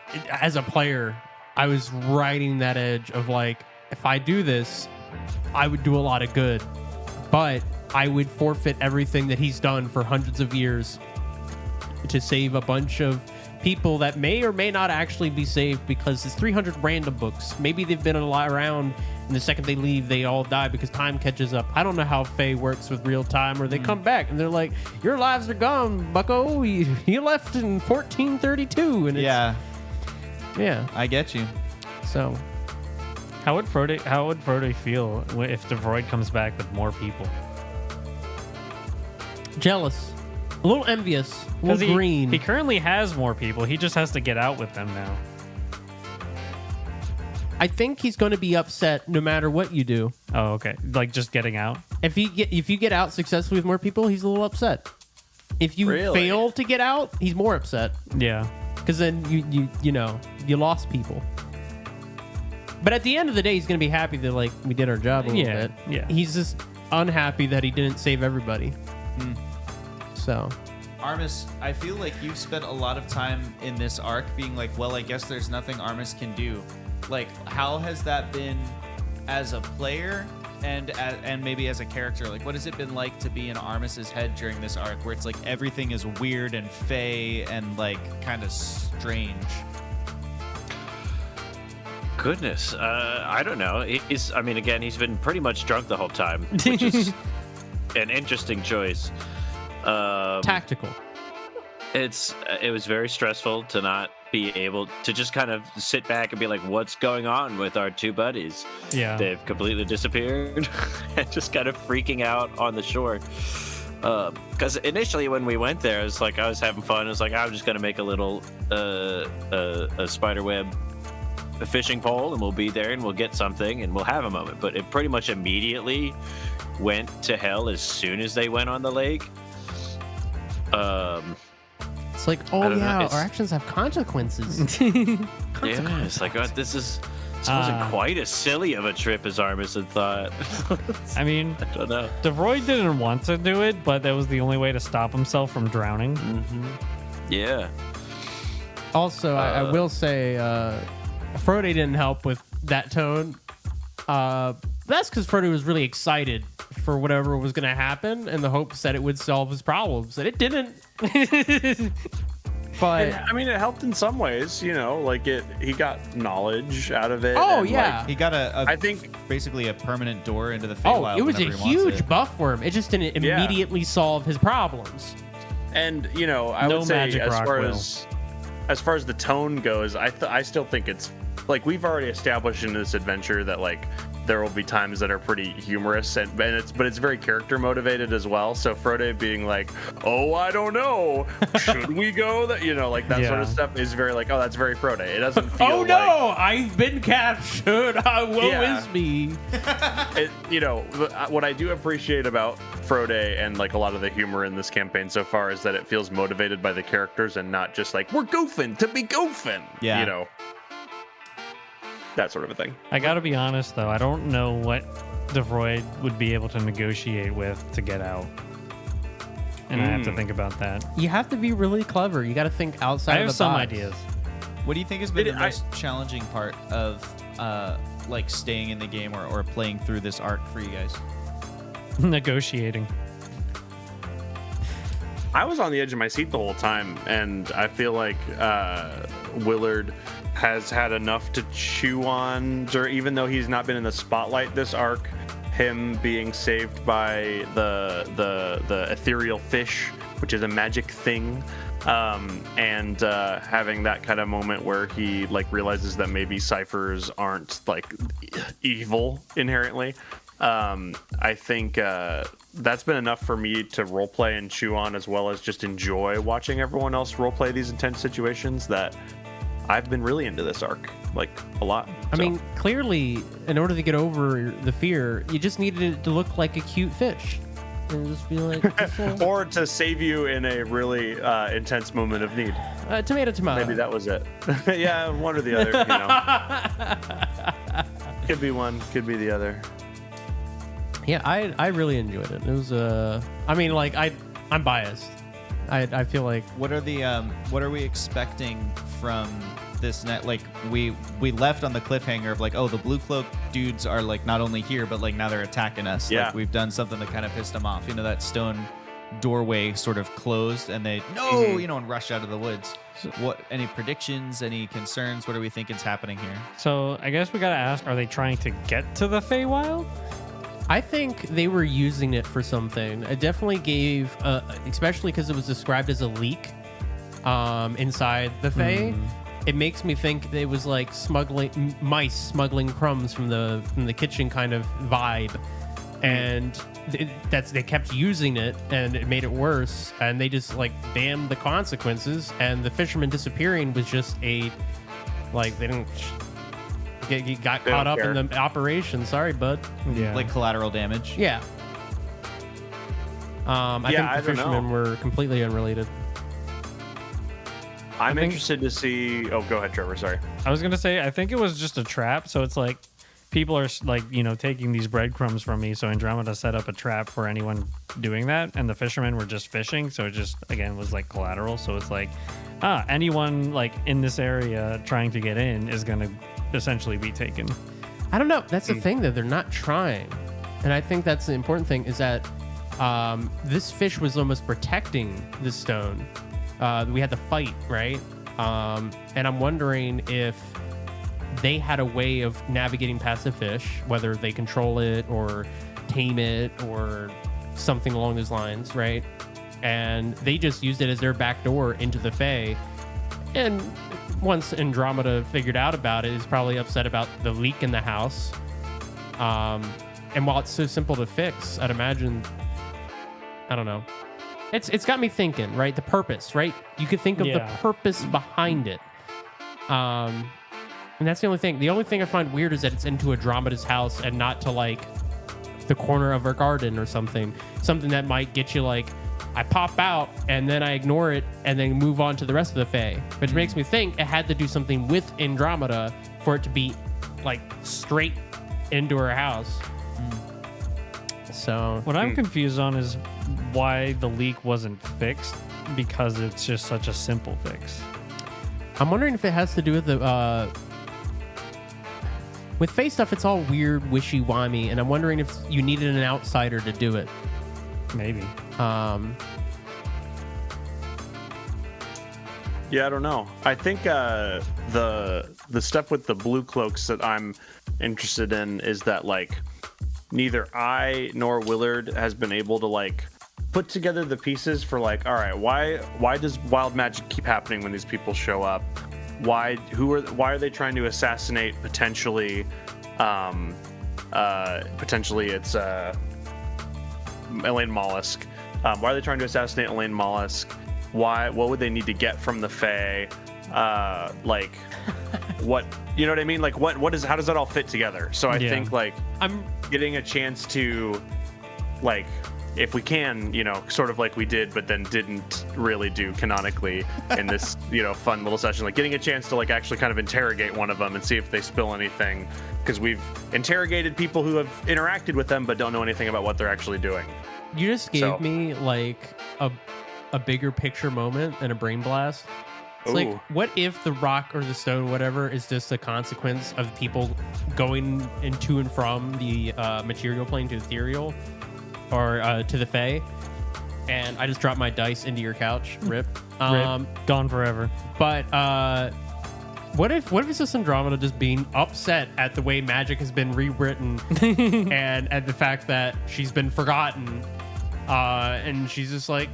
a player, I was riding that edge of like, if I do this, I would do a lot of good, but I would forfeit everything that he's done for hundreds of years to save a bunch of people that may or may not actually be saved, because it's 300 random books. Maybe they've been a lot around, and the second they leave, they all die because time catches up. I don't know how Fae works with real time, or they come back and they're like, your lives are gone, bucko. You left in 1432. And Yeah, I get you. So How would Frode feel if the Void comes back with more people? jealous, a little envious, a little green. He currently has more people. He just has to get out with them now. I think he's going to be upset no matter what you do. Oh, okay. Like just getting out. If you get out successfully with more people, he's a little upset. If you fail to get out, he's more upset, Yeah. because then you lost people. But at the end of the day, he's going to be happy that like we did our job a little bit. Yeah. He's just unhappy that he didn't save everybody. So Armis, I feel like you've spent a lot of time in this arc being like, well, I guess there's nothing Armis can do. Like, how has that been as a player and maybe as a character? Like, what has it been like to be in Armis's head during this arc, where it's like everything is weird and fey and like kind of strange? Goodness, I don't know. Again, he's been pretty much drunk the whole time, which is an interesting choice. tactical. It was very stressful to not be able to just kind of sit back and be like, what's going on with our two buddies? Yeah. They've completely disappeared and just kind of freaking out on the shore. Because initially when we went there, it's like I was having fun. It was like, I'm just going to make a little a spider web a fishing pole, and we'll be there and we'll get something and we'll have a moment. But it pretty much immediately went to hell as soon as they went on the lake. It's like, oh don't know, yeah, it's- our actions have consequences. Yeah, it's like, this wasn't quite as silly of a trip as Armis had thought. I mean, I don't know. DeVroy didn't want to do it, but that was the only way to stop himself from drowning. Yeah. Also, I will say, Frode didn't help with that tone. That's because Frode was really excited for whatever was going to happen in the hopes that it would solve his problems, and it didn't. But I mean, it helped in some ways, like he got knowledge out of it. oh and, yeah, He got I think basically a permanent door into the Feywild. it was a whenever he wants huge it. buff for him. It just didn't Yeah. immediately solve his problems. and I No would say magic as rock far will. as far as the tone goes, I still think it's like we've already established in this adventure that like there will be times that are pretty humorous but it's very character motivated as well. So Frode being like, oh, I don't know, should we go? That like that sort of Yeah. stuff is very like, oh, that's very Frode. It doesn't feel Oh like no, I've been captured. Woe Yeah. is me. what I do appreciate about Frode and like a lot of the humor in this campaign so far is that it feels motivated by the characters and not just like we're goofing to be goofing. Yeah. That sort of a thing. I gotta be honest, though. I don't know what DeVroy would be able to negotiate with to get out. And I have to think about that. You have to be really clever. You got to think outside I of have the some box. ideas. What do you think has been Did the it- I- most challenging part of like staying in the game or playing through this arc for you guys? Negotiating. I was on the edge of my seat the whole time, and I feel like Willard has had enough to chew on. Even though he's not been in the spotlight this arc, him being saved by the ethereal fish, which is a magic thing, and having that kind of moment where he like realizes that maybe ciphers aren't like evil inherently. I think that's been enough for me to roleplay and chew on, as well as just enjoy watching everyone else roleplay these intense situations, that I've been really into this arc, like a lot. I So, mean, clearly, in order to get over the fear, you just needed it to look like a cute fish. and just be like, Or to save you in a really intense moment of need. tomato. Maybe that was it. Yeah, one or the other. Could be one, could be the other. Yeah, I really enjoyed it. It was I mean, like I'm biased. I feel like What are we expecting from this net? Like we left on the cliffhanger of like, oh, the blue cloak dudes are like not only here, but like now they're attacking us. Yeah. Like we've done something that kind of pissed them off. You know, that stone doorway sort of closed and they and rushed out of the woods. What, any predictions, any concerns? What are we thinking's happening here? So I guess we gotta ask: are they trying to get to the Feywild? I think they were using it for something. It definitely gave, especially because it was described as a leak inside the Fae. It makes me think it was like mice smuggling crumbs from the kitchen kind of vibe, and they kept using it, and it made it worse. And they just like damned the consequences. And the fisherman disappearing was just they didn't. He got caught up in the operation. Sorry, bud. Yeah. Like collateral damage? Yeah. I think the fishermen were completely unrelated. I'm interested to see. Oh, go ahead, Trevor. Sorry. I was gonna say I think it was just a trap. So it's like people are like taking these breadcrumbs from me. So Andromeda set up a trap for anyone doing that, and the fishermen were just fishing. So it just again was like collateral. So it's like anyone like in this area trying to get in is gonna essentially be taken. I don't know. That's the thing, though. They're not trying. And I think that's the important thing is that this fish was almost protecting the stone. We had to fight, right? And I'm wondering if they had a way of navigating past the fish, whether they control it or tame it or something along those lines, right? And they just used it as their back door into the Fae. And once Andromeda figured out about it, is probably upset about the leak in the house. And while it's so simple to fix, I'd imagine, I don't know. It's got me thinking, right? The purpose, right? You could think of the purpose behind it. And that's the only thing. The only thing I find weird is that it's into Andromeda's house and not to like the corner of her garden or something. Something that might get you like, I pop out and then I ignore it and then move on to the rest of the Fae, which makes me think it had to do something with Andromeda for it to be like straight into her house. So What I'm confused on is why the leak wasn't fixed, because it's just such a simple fix. I'm wondering if it has to do with the with Fae stuff. It's all weird, wishy-washy, and I'm wondering if you needed an outsider to do it. Maybe. Yeah, I don't know. I think the stuff with the blue cloaks that I'm interested in is that like neither I nor Willard has been able to like put together the pieces for like, all right, why does wild magic keep happening when these people show up? Why are they trying to assassinate potentially it's Elaine Mollusk? Why are they trying to assassinate Elaine Mollusk? What would they need to get from the Fae? Like, what, you know what I mean? Like, how does that all fit together? So I think like I'm getting a chance to, like, if we can, sort of like we did, but then didn't really do canonically in this, fun little session, like getting a chance to like actually kind of interrogate one of them and see if they spill anything, because we've interrogated people who have interacted with them but don't know anything about what they're actually doing. You just gave me like a bigger picture moment and a brain blast. It's like, what if the rock or the stone, whatever, is just a consequence of people going into and from the material plane to ethereal or to the Fae? And I just dropped my dice into your couch. Rip. Gone forever. But what if it's just Andromeda just being upset at the way magic has been rewritten and at the fact that she's been forgotten, and she's just like,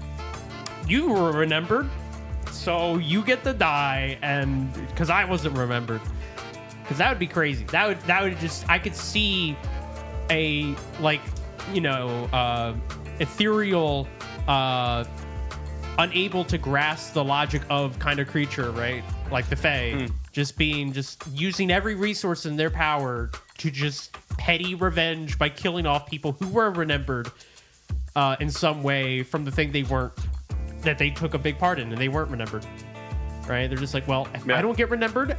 you were remembered, so you get to die, and because I wasn't remembered, because that would be crazy. That would just, I could see a like, ethereal, unable to grasp the logic of kind of creature, right? Like the Fae, just using every resource in their power to just petty revenge by killing off people who were remembered, in some way from the thing that they took a big part in and they weren't remembered. Right? They're just like, well, if I don't get remembered,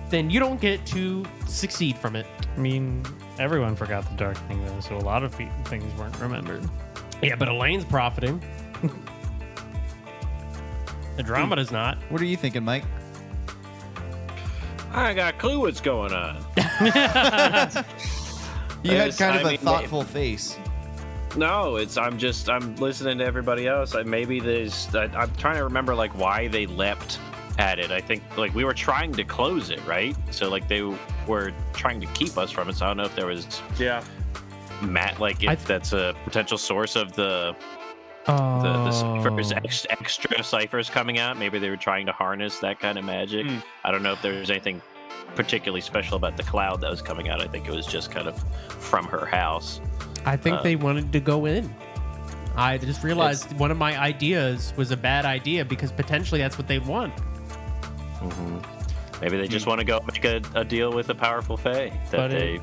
then you don't get to succeed from it. I mean, everyone forgot the dark thing though, so a lot of things weren't remembered. Yeah, but Elaine's profiting. Andromeda's not. What are you thinking, Mike? I got a clue what's going on. You had kind of a thoughtful face. No, I'm listening to everybody else. I'm trying to remember like why they leapt at it. I think like we were trying to close it, right? So like they were trying to keep us from it. So I don't know if there was if that's a potential source of the extra ciphers coming out. Maybe they were trying to harness that kind of magic. I don't know if there was anything particularly special about the cloud that was coming out. I think it was just kind of from her house. I think they wanted to go in. I just realized one of my ideas was a bad idea because potentially that's what they want. Mm-hmm. Maybe they just want to go make a deal with a powerful fae that they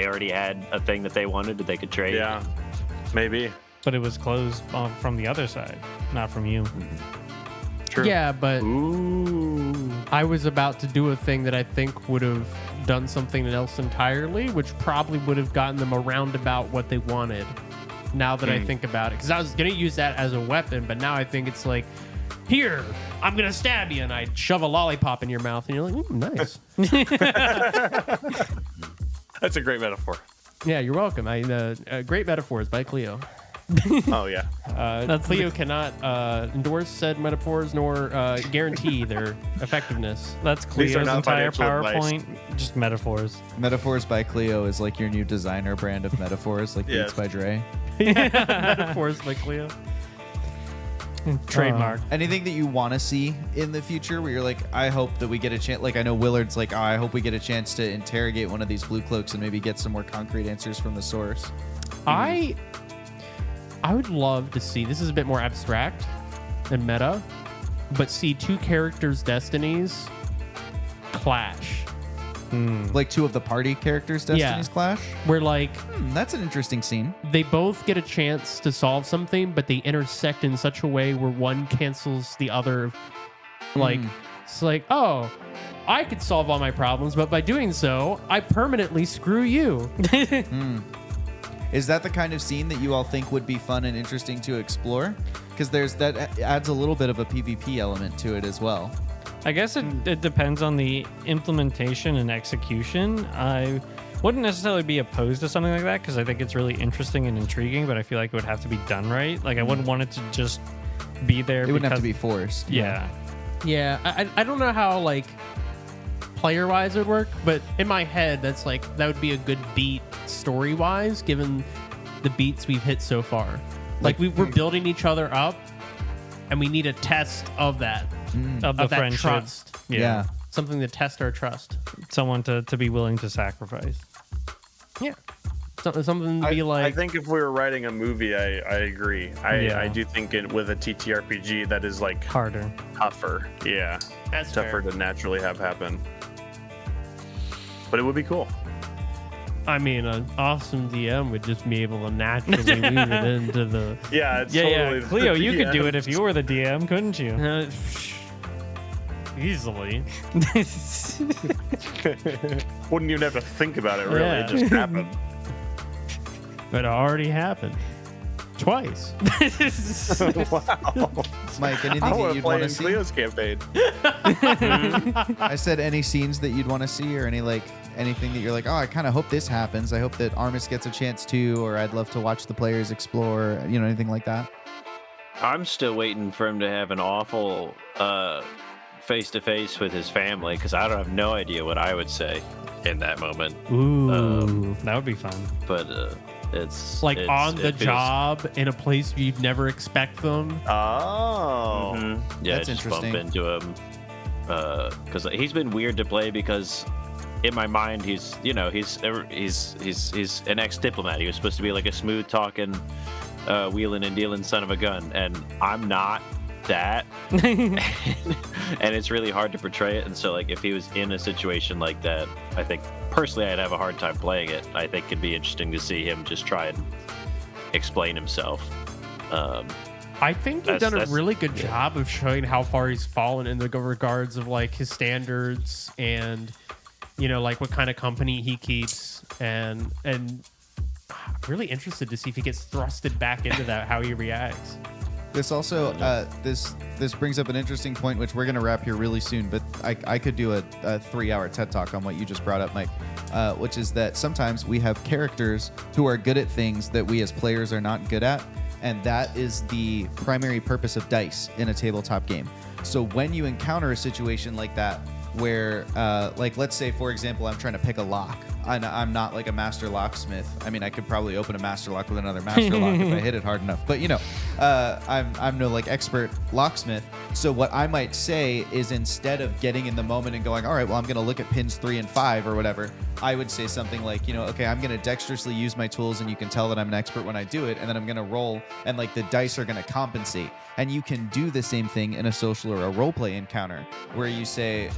already had a thing that they wanted that they could trade. Yeah, maybe. But it was closed from the other side, not from you. True. Yeah, but I was about to do a thing that I think would have done something else entirely, which probably would have gotten them around about what they wanted. Now that I think about it, because I was gonna use that as a weapon, but now I think it's like, here, I'm gonna stab you, and I shove a lollipop in your mouth, and you're like, nice. That's a great metaphor. Yeah, you're welcome. Great metaphors by Cleo. Oh yeah. Cleo cannot endorse said metaphors nor guarantee their effectiveness. That's These are Cleo's not entire financial advice. PowerPoint. Just metaphors. Metaphors by Cleo is like your new designer brand of metaphors, like Yes. Beats by Dre. Metaphors by Cleo. Trademark. Anything that you want to see in the future where you're like, I hope that we get a chance, like I know Willard's like, I hope we get a chance to interrogate one of these blue cloaks and maybe get some more concrete answers from the source. I would love to see, this is a bit more abstract than meta, but see two characters' destinies clash. Like two of the party characters' destinies clash. Where like That's an interesting scene. they both get a chance to solve something, but they intersect in such a way where one cancels the other. Like, it's like, oh, I could solve all my problems, but by doing so, I permanently screw you. Is that the kind of scene that you all think would be fun and interesting to explore? Because that adds a little bit of a PvP element to it as well. I guess it depends on the implementation and execution. I wouldn't necessarily be opposed to something like that because I think it's really interesting and intriguing, but I feel like it would have to be done right. Like I wouldn't want it to just be there. It wouldn't have to be forced. Yeah. Yeah, I don't know how like player wise it would work, but in my head that would be a good beat story wise given the beats we've hit so far. Like we're building each other up, and we need a test of that Of the of that friendship. trust. Yeah. Something to test our trust. Someone to be willing to sacrifice. Yeah. Something to be I like. think if we were writing a movie, I agree. I do think with a TTRPG that is like Harder. tougher. Yeah. That's Tougher fair. to naturally have happen. But it would be cool. I mean, an awesome DM would just be able to naturally weave it into the. Yeah, it's Yeah, totally yeah. Cleo, you could do DM. it if you were the DM, couldn't you? Easily. Wouldn't even have to think about it, really. Yeah. It just happened. But it already happened. Twice. Wow. Mike, anything I that want to you'd play want to in see? Cleo's campaign. I said any scenes that you'd want to see or anything that you're like, oh, I kind of hope this happens. I hope that Armis gets a chance to, or I'd love to watch the players explore, anything like that. I'm still waiting for him to have an awful face-to-face with his family because I don't have no idea what I would say in that moment. Ooh. That would be fun. But it's Like it's, on the it feels- job in a place you'd never expect them. Oh. Mhm. Yeah, That's just interesting. bump into him because he's been weird to play because in my mind he's an ex-diplomat. He was supposed to be like a smooth talking, wheeling and dealing son of a gun, and I'm not that. And it's really hard to portray it. And so like if he was in a situation like that, I think personally I'd have a hard time playing it. I think it'd be interesting to see him just try and explain himself. I think you've done a That's- really good job of showing how far he's fallen in the regards of like his standards and, you know, like what kind of company he keeps, and I'm really interested to see if he gets thrusted back into that, how he reacts. This also this brings up an interesting point, which we're gonna wrap here really soon. But I could do a 3-hour TED talk on what you just brought up, Mike, which is that sometimes we have characters who are good at things that we as players are not good at, and that is the primary purpose of dice in a tabletop game. So when you encounter a situation like that, where like let's say for example I'm trying to pick a lock. I'm not like a master locksmith. I mean, I could probably open a master lock with another master lock if I hit it hard enough. But you know, I'm no like expert locksmith. So what I might say is, instead of getting in the moment and going, all right, well I'm gonna look at pins 3 and 5 or whatever, I would say something like, you know, okay, I'm gonna dexterously use my tools, and you can tell that I'm an expert when I do it, and then I'm gonna roll, and like the dice are gonna compensate. And you can do the same thing in a social or a role play encounter, where you say,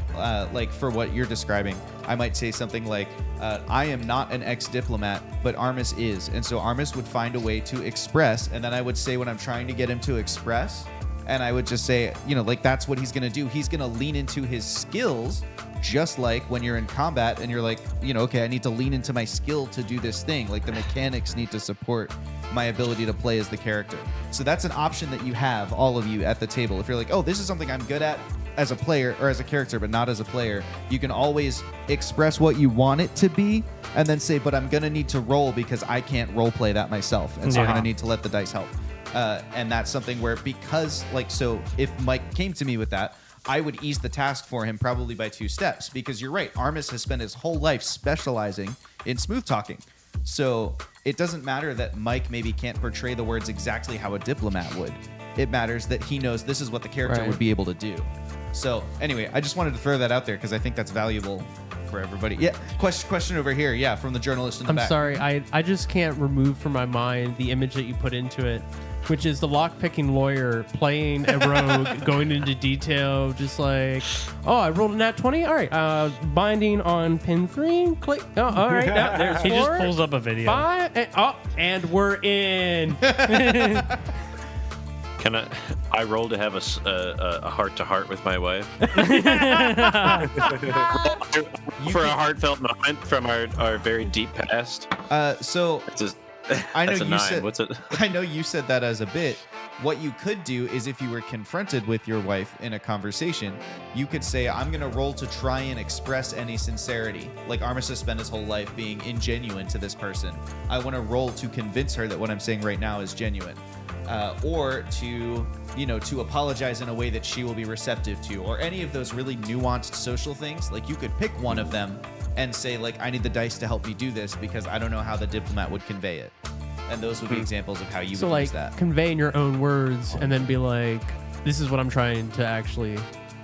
like for what you're describing, I might say something like, I am not an ex-diplomat, but Armis is. And so Armis would find a way to express, and then I would say what I'm trying to get him to express, and I would just say, you know, like that's what he's going to do. He's going to lean into his skills, just like when you're in combat and you're like, you know, okay, I need to lean into my skill to do this thing. Like the mechanics need to support my ability to play as the character. So that's an option that you have, all of you at the table. If you're like, oh, this is something I'm good at as a player or as a character, but not as a player, you can always express what you want it to be and then say, but I'm going to need to roll because I can't role play that myself. And so I'm going to need to let the dice help. And that's something where, because like, so if Mike came to me with that, I would ease the task for him probably by 2 steps, because you're right. Armis has spent his whole life specializing in smooth talking. So it doesn't matter that Mike maybe can't portray the words exactly how a diplomat would. It matters that he knows this is what the character would be able to do. So anyway, I just wanted to throw that out there because I think that's valuable for everybody. Yeah, question over here. Yeah, from the journalist in the back. I'm sorry, I just can't remove from my mind the image that you put into it, which is the lock-picking lawyer playing a rogue, going into detail, just like, oh, I rolled a nat 20. All right, binding on pin 3. Click. Oh, all right, now there's 4. He just pulls up a video. 5. And we're in. Can I roll to have a heart-to-heart with my wife? For a heartfelt moment from our very deep past. So I know that's a you 9. said. What's it? I know you said that as a bit. What you could do is, if you were confronted with your wife in a conversation, you could say, I'm going to roll to try and express any sincerity. Like Armis has spent his whole life being ingenuine to this person. I want to roll to convince her that what I'm saying right now is genuine. Or to, you know, to apologize in a way that she will be receptive to, or any of those really nuanced social things. Like you could pick one of them and say, like, I need the dice to help me do this because I don't know how the diplomat would convey it. And those would be examples of how you So would like use that. conveying your own words and then be like, this is what I'm trying to actually.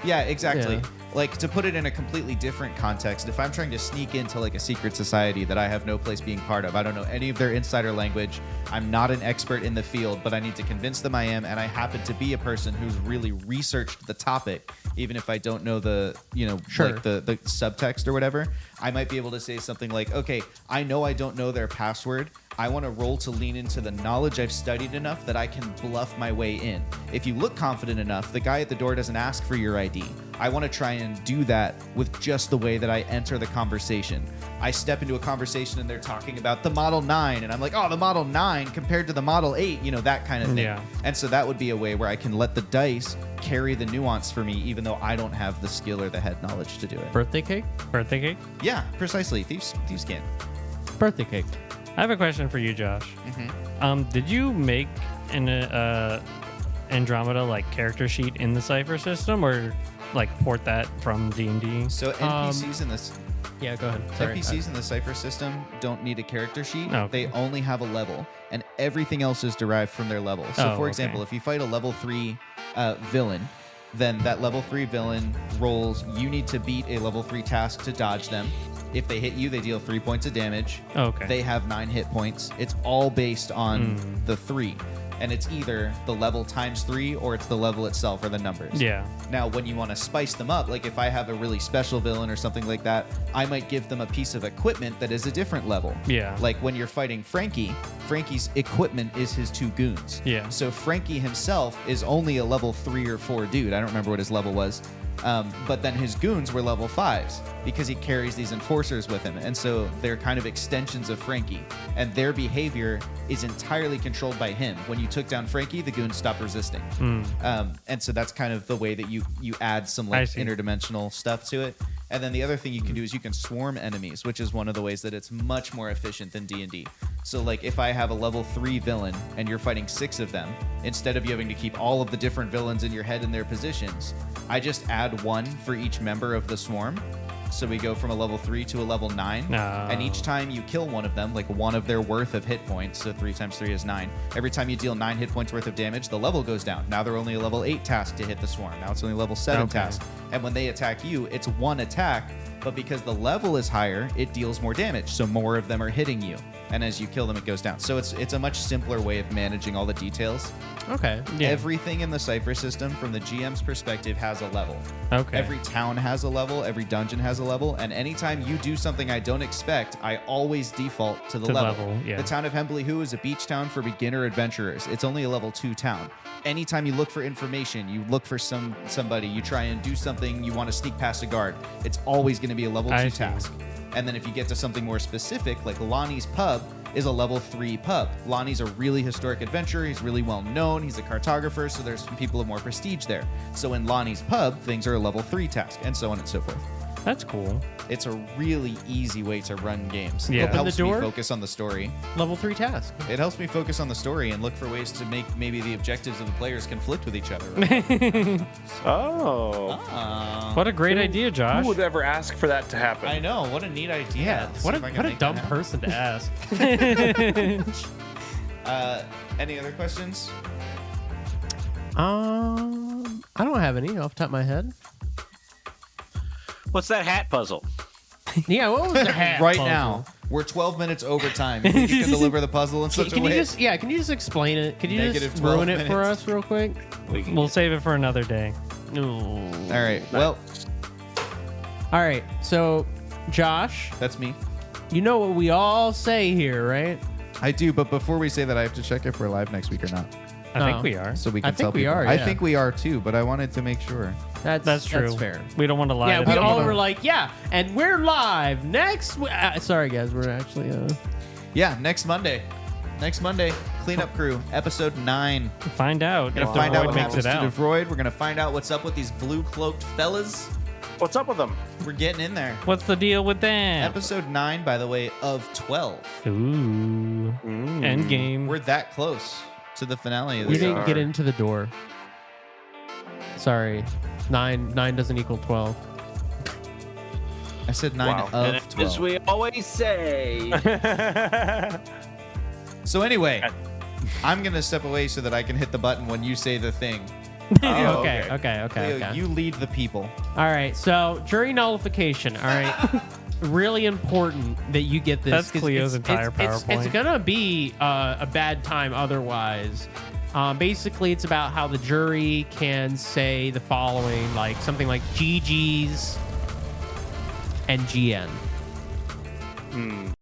Yeah, exactly. Yeah. Like, to put it in a completely different context, if I'm trying to sneak into like a secret society that I have no place being part of, I don't know any of their insider language, I'm not an expert in the field, but I need to convince them I am, and I happen to be a person who's really researched the topic, even if I don't know the, you know, like the subtext or whatever, I might be able to say something like, okay, I know I don't know their password. I want to roll to lean into the knowledge I've studied enough that I can bluff my way in. If you look confident enough, the guy at the door doesn't ask for your ID. I want to try and do that with just the way that I enter the conversation. I step into a conversation and they're talking about the Model 9, and I'm like, oh, the Model 9 compared to the Model 8, you know, that kind of thing. Yeah. And so that would be a way where I can let the dice carry the nuance for me, even though I don't have the skill or the head knowledge to do it. Birthday cake? Birthday cake? Yeah, precisely. Thieves can. Birthday cake. I have a question for you, Josh. Mm-hmm. Did you make an Andromeda like character sheet in the Cypher system, or like port that from D&D? So NPCs in this Yeah, go ahead. Sorry. NPCs in the Cypher system don't need a character sheet. Oh, okay. They only have a level, and everything else is derived from their level. So, Oh, for okay. example, if you fight a level 3 villain, then that level 3 villain rolls, you need to beat a level 3 task to dodge them. If they hit you, they deal 3 points of damage. Okay. They have 9 hit points. It's all based on the 3. and it's either the level times 3 or it's the level itself or the numbers. Yeah. Now, when you want to spice them up, like if I have a really special villain or something like that, I might give them a piece of equipment that is a different level. Yeah. Like when you're fighting Frankie, Frankie's equipment is his 2 goons. Yeah. So Frankie himself is only a level 3 or 4 dude. I don't remember what his level was. But then his goons were level 5s because he carries these enforcers with him. And so they're kind of extensions of Frankie. And their behavior is entirely controlled by him. When you took down Frankie, the goons stopped resisting. And so that's kind of the way that you add some like interdimensional stuff to it. And then the other thing you can do is you can swarm enemies, which is one of the ways that it's much more efficient than D&D. So like if I have a level 3 villain and you're fighting 6 of them, instead of you having to keep all of the different villains in your head in their positions, I just add 1 for each member of the swarm. So we go from a level 3 to a level 9. And each time you kill one of them, like 1 of their worth of hit points, so 3 times 3 is 9. Every time you deal 9 hit points worth of damage, the level goes down. Now they're only a level 8 task to hit the swarm. Now it's only a level 7 task. And when they attack you, it's 1 attack, but because the level is higher, it deals more damage. So more of them are hitting you. And as you kill them, it goes down. So it's a much simpler way of managing all the details. Okay. Yeah. Everything in the Cypher system, from the GM's perspective, has a level. Okay. Every town has a level. Every dungeon has a level. And anytime you do something I don't expect, I always default to the level. Yeah. The town of Hembley is a beach town for beginner adventurers. It's only a level 2 town. Anytime you look for information, you look for somebody, you try and do something, you want to sneak past a guard, it's always going to be a level 2 task. And then if you get to something more specific, like Lonnie's Pub is a level 3 pub. Lonnie's a really historic adventurer. He's really well known. He's a cartographer, so there's some people of more prestige there. So in Lonnie's Pub, things are a level 3 task, and so on and so forth. That's cool. It's a really easy way to run games. Yeah. It helps Open the me door. focus on the story. Level 3 task. It helps me focus on the story and look for ways to make maybe the objectives of the players conflict with each other. Right? What a great idea, Josh. Who would ever ask for that to happen? I know. What a neat idea. Yeah. Let's What see if I can a make dumb that happen. person to ask. Any other questions? I don't have any off the top of my head. What's that hat puzzle? Yeah, what was the hat Right puzzle? now, we're 12 minutes over time. You think you can deliver the puzzle in such Can a you way? can you just explain it? Can you Negative just 12 ruin it for minutes. us real quick? We'll save it for another day. No. All right. Well, All right. So, Josh, that's me. you know what we all say here, right? I do, but before we say that, I have to check if we're live next week or not. I No. think we are. So we I can think tell we people. are, I yeah. think we are too, but I wanted to make sure. That's true. That's fair. We don't want to lie. Yeah, to we them. all were like, yeah, and we're live next. Sorry, guys, we're actually. Yeah, next Monday. Next Monday, Cleanup Crew, episode 9. Find out We're gonna if find out Devoid what makes happens it to out. Devroid. We're gonna find out what's up with these blue-cloaked fellas. What's up with them? We're getting in there. What's the deal with that? Episode 9, by the way, of 12. Ooh. End game. We're that close to the finale of You this. didn't get into the door. Sorry, 9 doesn't equal 12. I said 9 Wow. of And 12. as we always say, So anyway, I'm gonna step away so that I can hit the button when you say the thing. Okay. You lead the people. All right, so jury nullification. All right, really important that you get this. That's 'cause Cleo's it's entire It's PowerPoint. gonna be a bad time otherwise. Basically, it's about how the jury can say the following, like something like GG's and GN.